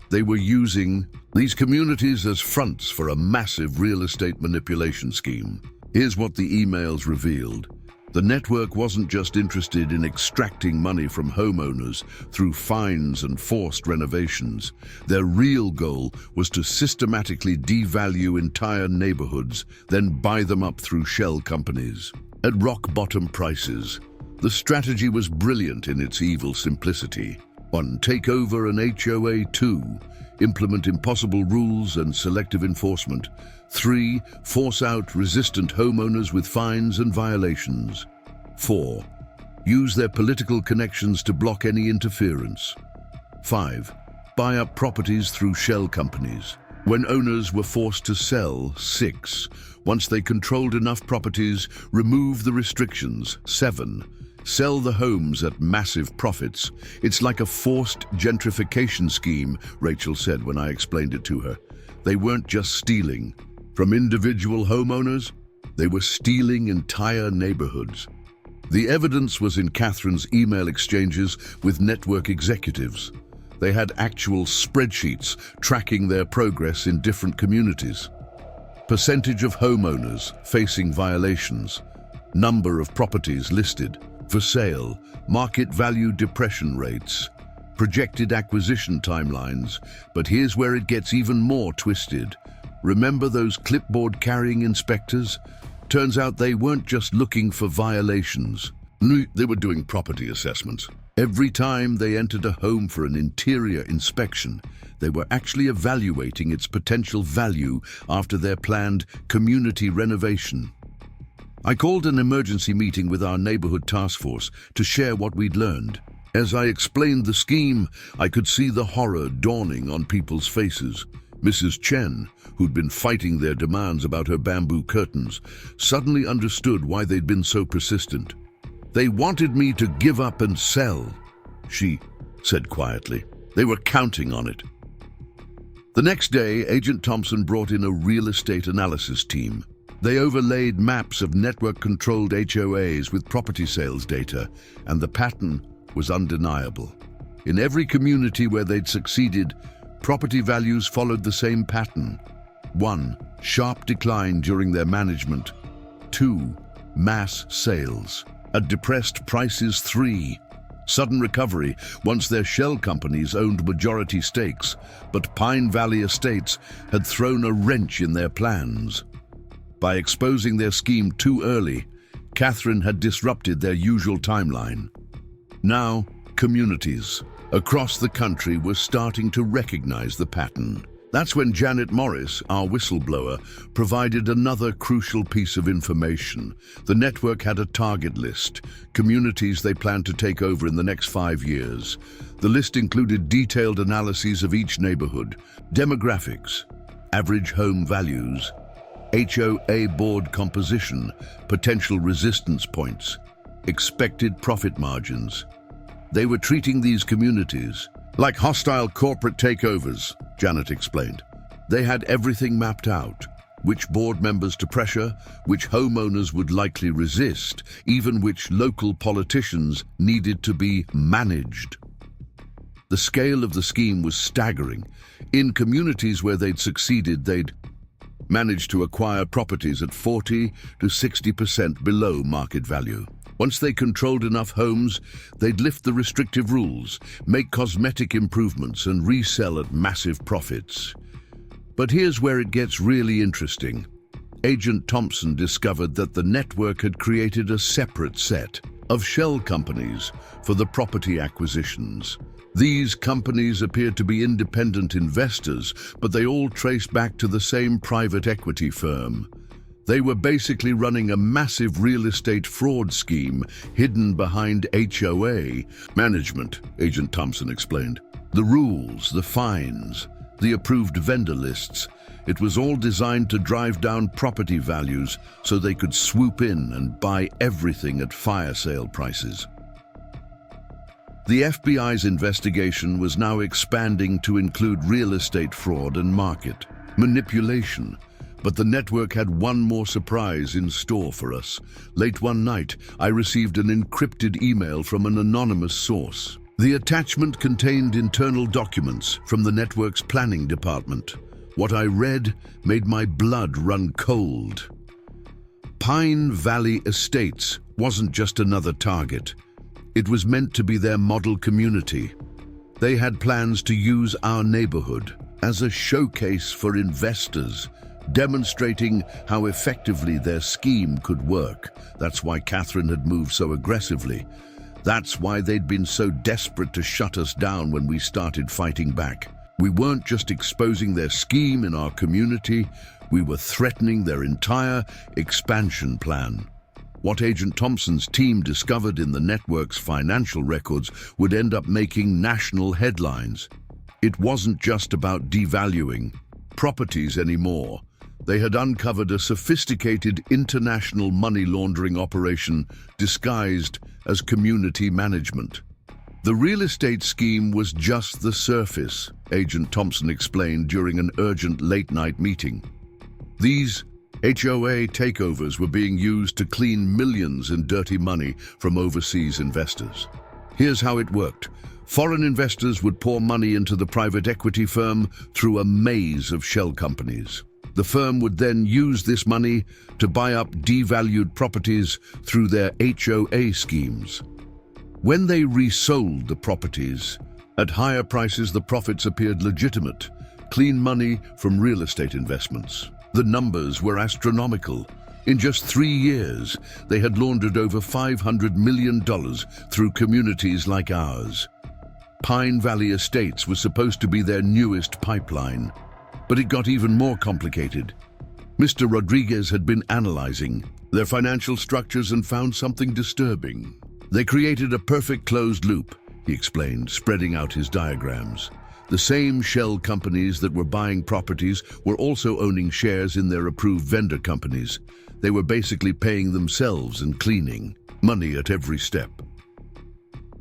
They were using these communities as fronts for a massive real estate manipulation scheme. Here's what the emails revealed. The network wasn't just interested in extracting money from homeowners through fines and forced renovations. Their real goal was to systematically devalue entire neighborhoods, then buy them up through shell companies at rock-bottom prices. The strategy was brilliant in its evil simplicity. 1. Take over an HOA. 2. Implement impossible rules and selective enforcement. 3. Force out resistant homeowners with fines and violations. 4. Use their political connections to block any interference. 5. Buy up properties through shell companies. When owners were forced to sell. 6. Once they controlled enough properties, remove the restrictions. 7. Sell the homes at massive profits. It's like a forced gentrification scheme, Rachel said when I explained it to her. They weren't just stealing from individual homeowners, they were stealing entire neighborhoods. The evidence was in Catherine's email exchanges with network executives. They had actual spreadsheets tracking their progress in different communities. Percentage of homeowners facing violations, number of properties listed for sale, market value depression rates, projected acquisition timelines. But here's where it gets even more twisted. Remember those clipboard-carrying inspectors? Turns out they weren't just looking for violations. They were doing property assessments. Every time they entered a home for an interior inspection, they were actually evaluating its potential value after their planned community renovation. I called an emergency meeting with our neighborhood task force to share what we'd learned. As I explained the scheme, I could see the horror dawning on people's faces. Mrs. Chen, who'd been fighting their demands about her bamboo curtains, suddenly understood why they'd been so persistent. They wanted me to give up and sell, she said quietly. They were counting on it. The next day, Agent Thompson brought in a real estate analysis team. They overlaid maps of network-controlled HOAs with property sales data, and the pattern was undeniable. In every community where they'd succeeded, property values followed the same pattern. 1. Sharp decline during their management. 2. Mass sales at depressed prices. 3. Sudden recovery once their shell companies owned majority stakes, but Pine Valley Estates had thrown a wrench in their plans. By exposing their scheme too early, Catherine had disrupted their usual timeline. Now, communities across the country were starting to recognize the pattern. That's when Janet Morris, our whistleblower, provided another crucial piece of information. The network had a target list, communities they planned to take over in the next 5 years. The list included detailed analyses of each neighborhood, demographics, average home values, HOA board composition, potential resistance points, expected profit margins. They were treating these communities like hostile corporate takeovers, Janet explained. They had everything mapped out: which board members to pressure, which homeowners would likely resist, even which local politicians needed to be managed. The scale of the scheme was staggering. In communities where they'd succeeded, they'd managed to acquire properties at 40 to 60% below market value. Once they controlled enough homes, they'd lift the restrictive rules, make cosmetic improvements, and resell at massive profits. But here's where it gets really interesting. Agent Thompson discovered that the network had created a separate set of shell companies for the property acquisitions. These companies appeared to be independent investors, but they all traced back to the same private equity firm. They were basically running a massive real estate fraud scheme hidden behind HOA management, Agent Thompson explained. The rules, the fines, the approved vendor lists, it was all designed to drive down property values so they could swoop in and buy everything at fire sale prices. The FBI's investigation was now expanding to include real estate fraud and market manipulation. But the network had one more surprise in store for us. Late one night, I received an encrypted email from an anonymous source. The attachment contained internal documents from the network's planning department. What I read made my blood run cold. Pine Valley Estates wasn't just another target. It was meant to be their model community. They had plans to use our neighborhood as a showcase for investors, demonstrating how effectively their scheme could work. That's why Catherine had moved so aggressively. That's why they'd been so desperate to shut us down when we started fighting back. We weren't just exposing their scheme in our community, we were threatening their entire expansion plan. What Agent Thompson's team discovered in the network's financial records would end up making national headlines. It wasn't just about devaluing properties anymore. They had uncovered a sophisticated international money laundering operation disguised as community management. The real estate scheme was just the surface, Agent Thompson explained during an urgent late-night meeting. These HOA takeovers were being used to clean millions in dirty money from overseas investors. Here's how it worked. Foreign investors would pour money into the private equity firm through a maze of shell companies. The firm would then use this money to buy up devalued properties through their HOA schemes. When they resold the properties at higher prices, the profits appeared legitimate, clean money from real estate investments. The numbers were astronomical. In just 3 years, they had laundered over $500 million through communities like ours. Pine Valley Estates was supposed to be their newest pipeline. But it got even more complicated. Mr. Rodriguez had been analyzing their financial structures and found something disturbing. They created a perfect closed loop, he explained, spreading out his diagrams. The same shell companies that were buying properties were also owning shares in their approved vendor companies. They were basically paying themselves and cleaning money at every step.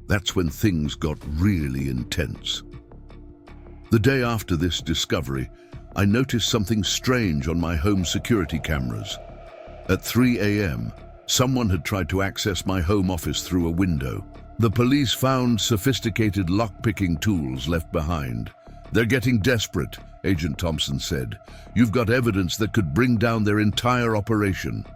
That's when things got really intense. The day after this discovery, I noticed something strange on my home security cameras. At 3 a.m., someone had tried to access my home office through a window. The police found sophisticated lock-picking tools left behind. They're getting desperate, Agent Thompson said. You've got evidence that could bring down their entire operation.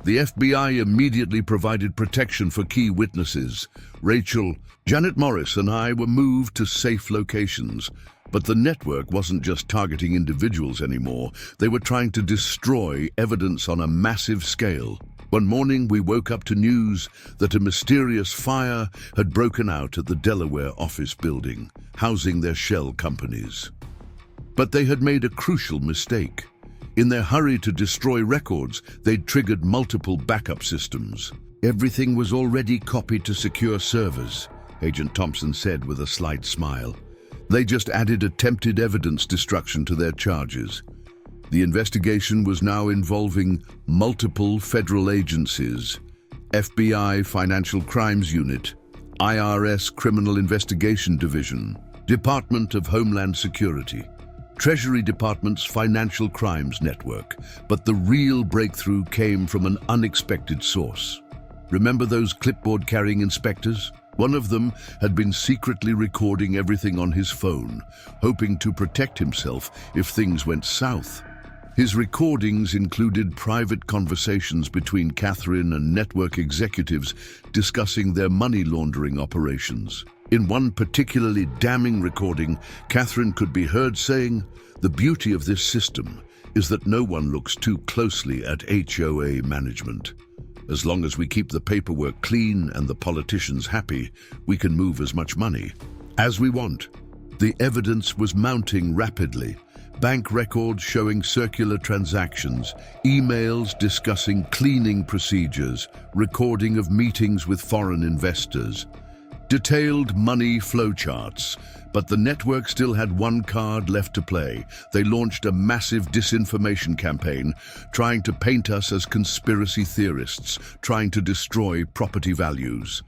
The FBI immediately provided protection for key witnesses. Rachel, Janet Morris, and I were moved to safe locations. But the network wasn't just targeting individuals anymore. They were trying to destroy evidence on a massive scale. One morning, we woke up to news that a mysterious fire had broken out at the Delaware office building, housing their shell companies. But they had made a crucial mistake. In their hurry to destroy records, they'd triggered multiple backup systems. Everything was already copied to secure servers, Agent Thompson said with a slight smile. They just added attempted evidence destruction to their charges. The investigation was now involving multiple federal agencies: FBI Financial Crimes Unit, IRS Criminal Investigation Division, Department of Homeland Security, Treasury Department's Financial Crimes Network. But the real breakthrough came from an unexpected source. Remember those clipboard-carrying inspectors? One of them had been secretly recording everything on his phone, hoping to protect himself if things went south. His recordings included private conversations between Catherine and network executives discussing their money laundering operations. In one particularly damning recording, Catherine could be heard saying, "The beauty of this system is that no one looks too closely at HOA management. As long as we keep the paperwork clean and the politicians happy, we can move as much money as we want." The evidence was mounting rapidly. Bank records showing circular transactions, emails discussing cleaning procedures, recording of meetings with foreign investors. detailed money flowcharts. But the network still had one card left to play. They launched a massive disinformation campaign, trying to paint us as conspiracy theorists, trying to destroy property values.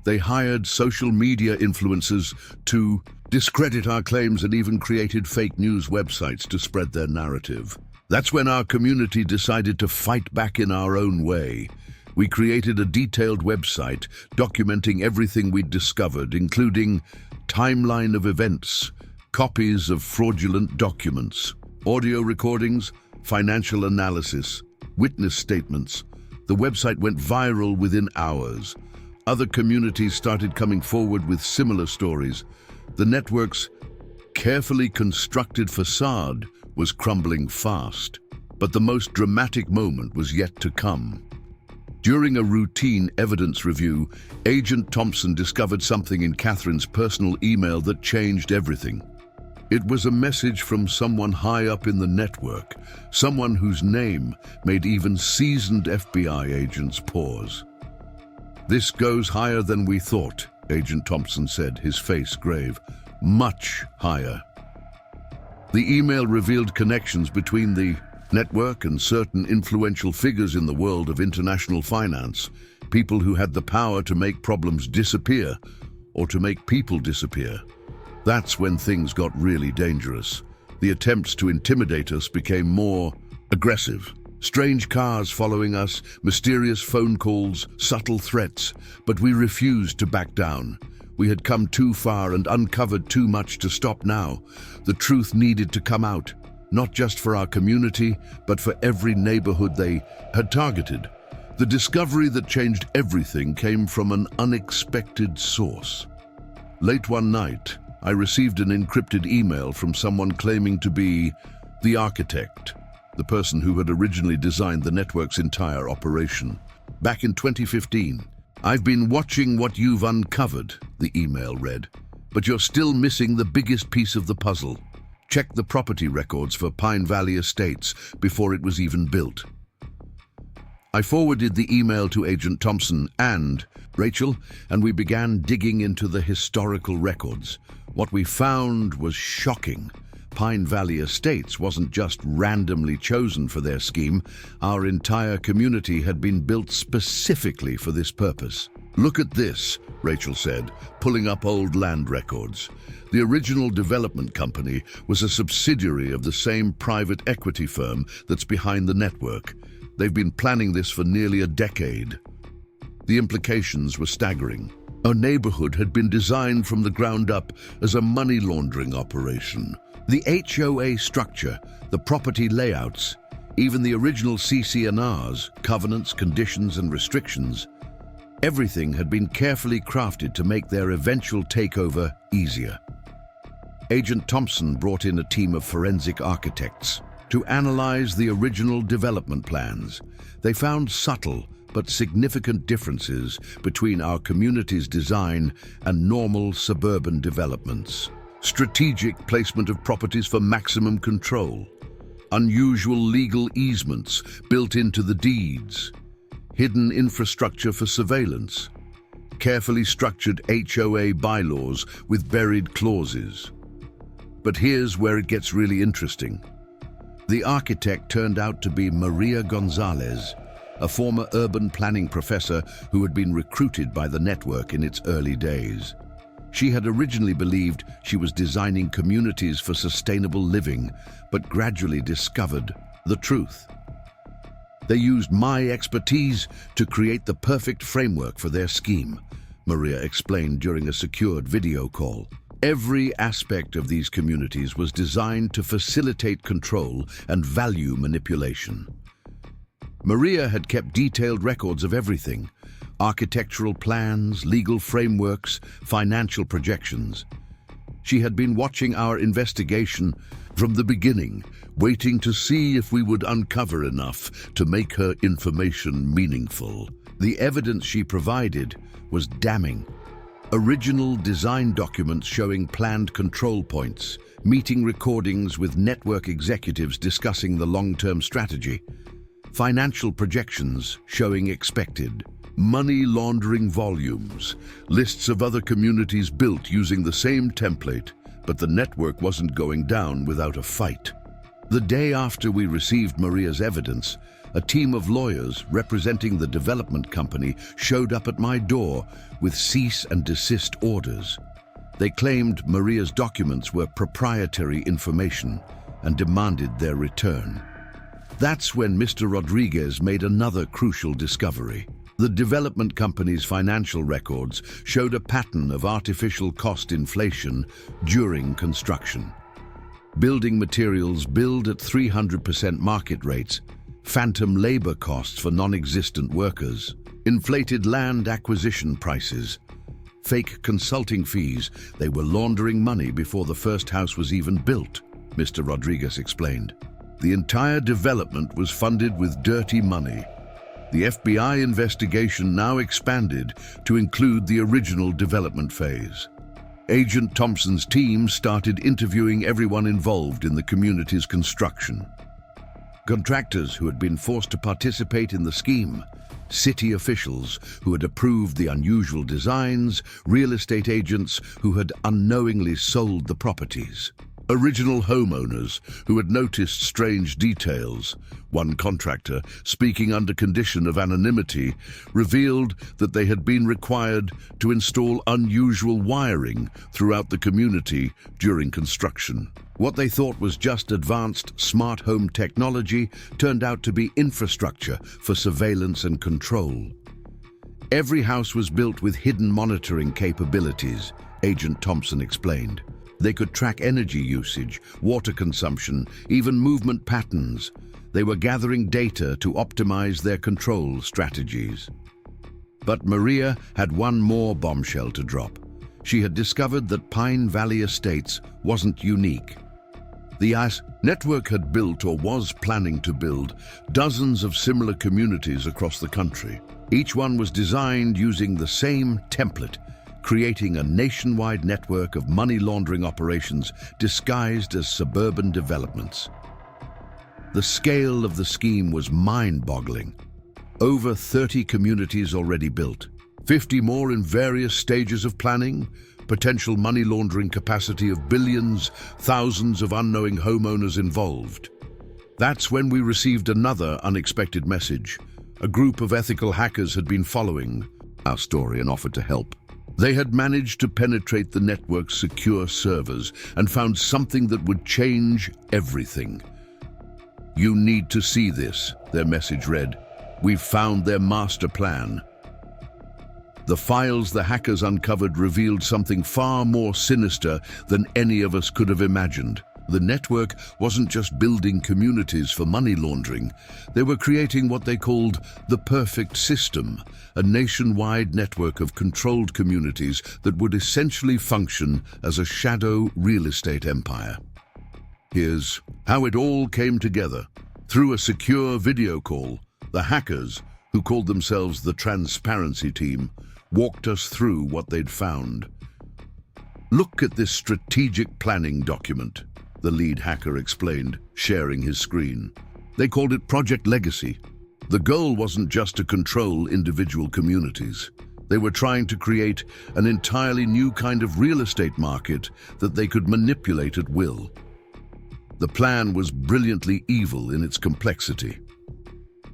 They hired social media influencers to discredit our claims and even created fake news websites to spread their narrative. That's when our community decided to fight back in our own way. We created a detailed website documenting everything we'd discovered, including timeline of events, copies of fraudulent documents, audio recordings, financial analysis, witness statements. The website went viral within hours. Other communities started coming forward with similar stories. The network's carefully constructed facade was crumbling fast, but the most dramatic moment was yet to come. During a routine evidence review, Agent Thompson discovered something in Catherine's personal email that changed everything. It was a message from someone high up in the network, someone whose name made even seasoned FBI agents pause. "This goes higher than we thought," Agent Thompson said, his face grave. "Much higher." The email revealed connections between the network and certain influential figures in the world of international finance, people who had the power to make problems disappear or to make people disappear. That's when things got really dangerous. The attempts to intimidate us became more aggressive. Strange cars following us, mysterious phone calls, subtle threats, but we refused to back down. We had come too far and uncovered too much to stop now. The truth needed to come out. Not just for our community, but for every neighborhood they had targeted. The discovery that changed everything came from an unexpected source. Late one night, I received an encrypted email from someone claiming to be the architect, the person who had originally designed the network's entire operation. Back in 2015, "I've been watching what you've uncovered," the email read, "but you're still missing the biggest piece of the puzzle. Check the property records for Pine Valley Estates before it was even built." I forwarded the email to Agent Thompson and Rachel, and we began digging into the historical records. What we found was shocking. Pine Valley Estates wasn't just randomly chosen for their scheme. Our entire community had been built specifically for this purpose. "Look at this," Rachel said, pulling up old land records. The original development company was a subsidiary of the same private equity firm that's behind the network. They've been planning this for nearly a decade. The implications were staggering. Our neighborhood had been designed from the ground up as a money laundering operation. The HOA structure, the property layouts, even the original CC&Rs, covenants, conditions, and restrictions, everything had been carefully crafted to make their eventual takeover easier. Agent Thompson brought in a team of forensic architects to analyze the original development plans. They found subtle but significant differences between our community's design and normal suburban developments. Strategic placement of properties for maximum control, unusual legal easements built into the deeds, hidden infrastructure for surveillance, carefully structured HOA bylaws with buried clauses. But here's where it gets really interesting. The architect turned out to be Maria Gonzalez, a former urban planning professor who had been recruited by the network in its early days. She had originally believed she was designing communities for sustainable living, but gradually discovered the truth. "They used my expertise to create the perfect framework for their scheme," Maria explained during a secured video call. Every aspect of these communities was designed to facilitate control and value manipulation. Maria had kept detailed records of everything: architectural plans, legal frameworks, financial projections. She had been watching our investigation from the beginning, waiting to see if we would uncover enough to make her information meaningful. The evidence she provided was damning. Original design documents showing planned control points, meeting recordings with network executives discussing the long-term strategy, financial projections showing expected Money laundering volumes, lists of other communities built using the same template, but the network wasn't going down without a fight. The day after we received Maria's evidence, a team of lawyers representing the development company showed up at my door with cease and desist orders. They claimed Maria's documents were proprietary information and demanded their return. That's when Mr. Rodriguez made another crucial discovery. The development company's financial records showed a pattern of artificial cost inflation during construction. Building materials billed at 300% market rates, phantom labor costs for non-existent workers, inflated land acquisition prices, fake consulting fees. They were laundering money before the first house was even built, Mr. Rodriguez explained. The entire development was funded with dirty money. The FBI investigation now expanded to include the original development phase. Agent Thompson's team started interviewing everyone involved in the community's construction. Contractors who had been forced to participate in the scheme, city officials who had approved the unusual designs, real estate agents who had unknowingly sold the properties, original homeowners who had noticed strange details. One contractor, speaking under condition of anonymity, revealed that they had been required to install unusual wiring throughout the community during construction. What they thought was just advanced smart home technology turned out to be infrastructure for surveillance and control. Every house was built with hidden monitoring capabilities, Agent Thompson explained. They could track energy usage, water consumption, even movement patterns. They were gathering data to optimize their control strategies. But Maria had one more bombshell to drop. She had discovered that Pine Valley Estates wasn't unique. The AS network had built or was planning to build dozens of similar communities across the country. Each one was designed using the same template, creating a nationwide network of money laundering operations disguised as suburban developments. The scale of the scheme was mind-boggling. Over 30 communities already built, 50 more in various stages of planning, potential money laundering capacity of billions, thousands of unknowing homeowners involved. That's when we received another unexpected message. A group of ethical hackers had been following our story and offered to help. They had managed to penetrate the network's secure servers and found something that would change everything. "You need to see this," their message read. "We've found their master plan." The files the hackers uncovered revealed something far more sinister than any of us could have imagined. The network wasn't just building communities for money laundering. They were creating what they called the perfect system, a nationwide network of controlled communities that would essentially function as a shadow real estate empire. Here's how it all came together. Through a secure video call, the hackers, who called themselves the Transparency Team, walked us through what they'd found. "Look at this strategic planning document," the lead hacker explained, sharing his screen. They called it Project Legacy. The goal wasn't just to control individual communities. They were trying to create an entirely new kind of real estate market that they could manipulate at will. The plan was brilliantly evil in its complexity.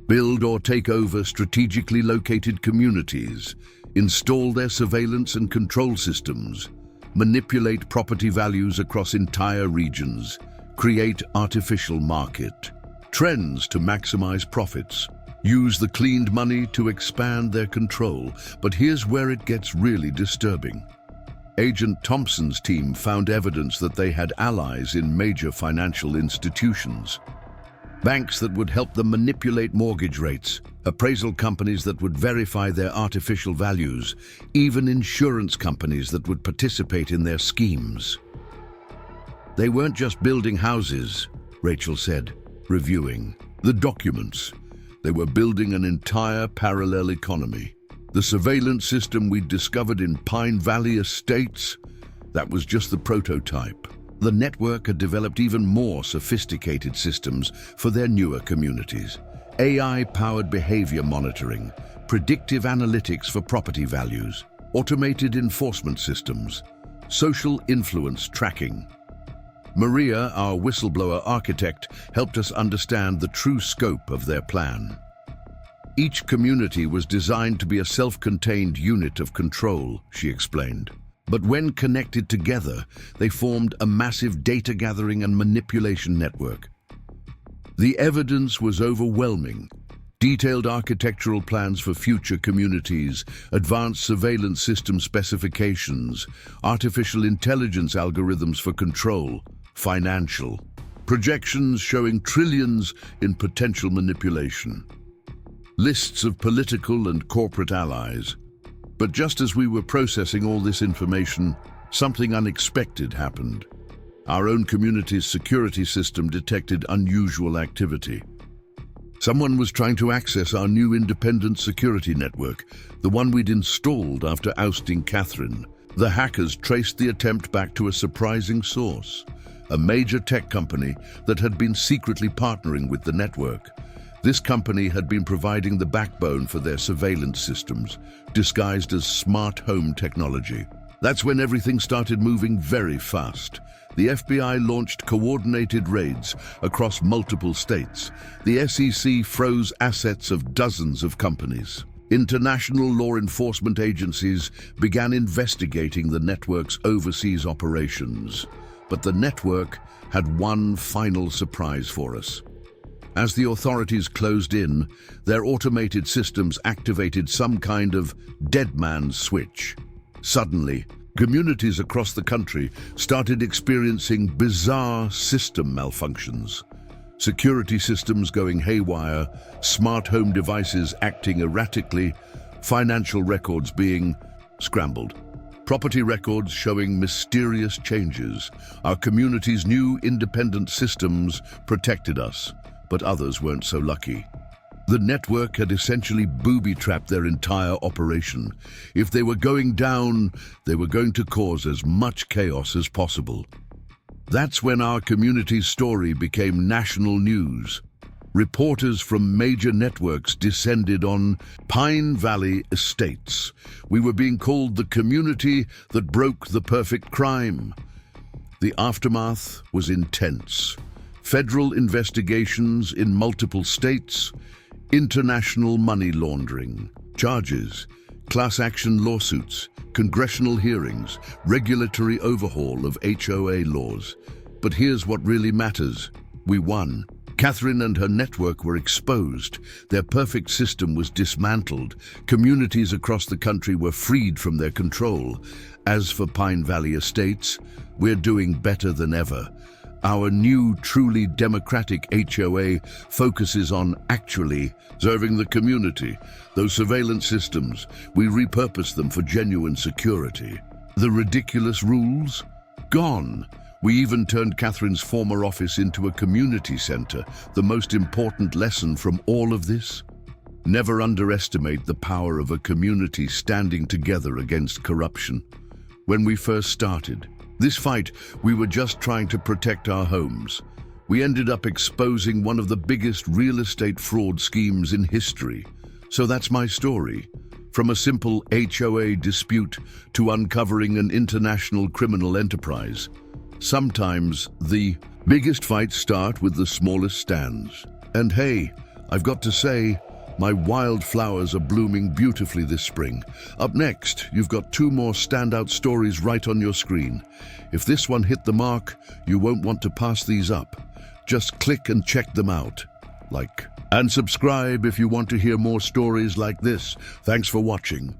Build or take over strategically located communities, install their surveillance and control systems, manipulate property values across entire regions, create artificial market trends to maximize profits, use the cleaned money to expand their control. But here's where it gets really disturbing. Agent Thompson's team found evidence that they had allies in major financial institutions. Banks that would help them manipulate mortgage rates, appraisal companies that would verify their artificial values, even insurance companies that would participate in their schemes. They weren't just building houses, Rachel said, reviewing the documents. They were building an entire parallel economy. The surveillance system we'd discovered in Pine Valley Estates, that was just the prototype. The network had developed even more sophisticated systems for their newer communities. AI-powered behavior monitoring, predictive analytics for property values, automated enforcement systems, social influence tracking. Maria, our whistleblower architect, helped us understand the true scope of their plan. Each community was designed to be a self-contained unit of control, she explained. But when connected together, they formed a massive data gathering and manipulation network. The evidence was overwhelming. Detailed architectural plans for future communities, advanced surveillance system specifications, artificial intelligence algorithms for control, financial, projections showing trillions in potential manipulation, lists of political and corporate allies. But just as we were processing all this information, something unexpected happened. Our own community's security system detected unusual activity. Someone was trying to access our new independent security network, the one we'd installed after ousting Catherine. The hackers traced the attempt back to a surprising source, a major tech company that had been secretly partnering with the network. This company had been providing the backbone for their surveillance systems, disguised as smart home technology. That's when everything started moving very fast. The FBI launched coordinated raids across multiple states. The SEC froze assets of dozens of companies. International law enforcement agencies began investigating the network's overseas operations. But the network had one final surprise for us. As the authorities closed in, their automated systems activated some kind of dead man's switch. Suddenly, communities across the country started experiencing bizarre system malfunctions. Security systems going haywire, smart home devices acting erratically, financial records being scrambled. Property records showing mysterious changes. Our community's new independent systems protected us, but others weren't so lucky. The network had essentially booby-trapped their entire operation. If they were going down, they were going to cause as much chaos as possible. That's when our community's story became national news. Reporters from major networks descended on Pine Valley Estates. We were being called the community that broke the perfect crime. The aftermath was intense. Federal investigations in multiple states, international money laundering, charges, class action lawsuits, congressional hearings, regulatory overhaul of HOA laws. But here's what really matters. We won. Catherine and her network were exposed. Their perfect system was dismantled. Communities across the country were freed from their control. As for Pine Valley Estates, we're doing better than ever. Our new, truly democratic HOA focuses on actually serving the community. Those surveillance systems, we repurpose them for genuine security. The ridiculous rules? Gone. We even turned Catherine's former office into a community center. The most important lesson from all of this? Never underestimate the power of a community standing together against corruption. When we first started this fight, we were just trying to protect our homes. We ended up exposing one of the biggest real estate fraud schemes in history. So that's my story. From a simple HOA dispute to uncovering an international criminal enterprise. Sometimes the biggest fights start with the smallest stands. And hey, I've got to say, my wildflowers are blooming beautifully this spring. Up next, you've got 2 more standout stories right on your screen. If this one hit the mark, you won't want to pass these up. Just click and check them out. Like and subscribe if you want to hear more stories like this. Thanks for watching.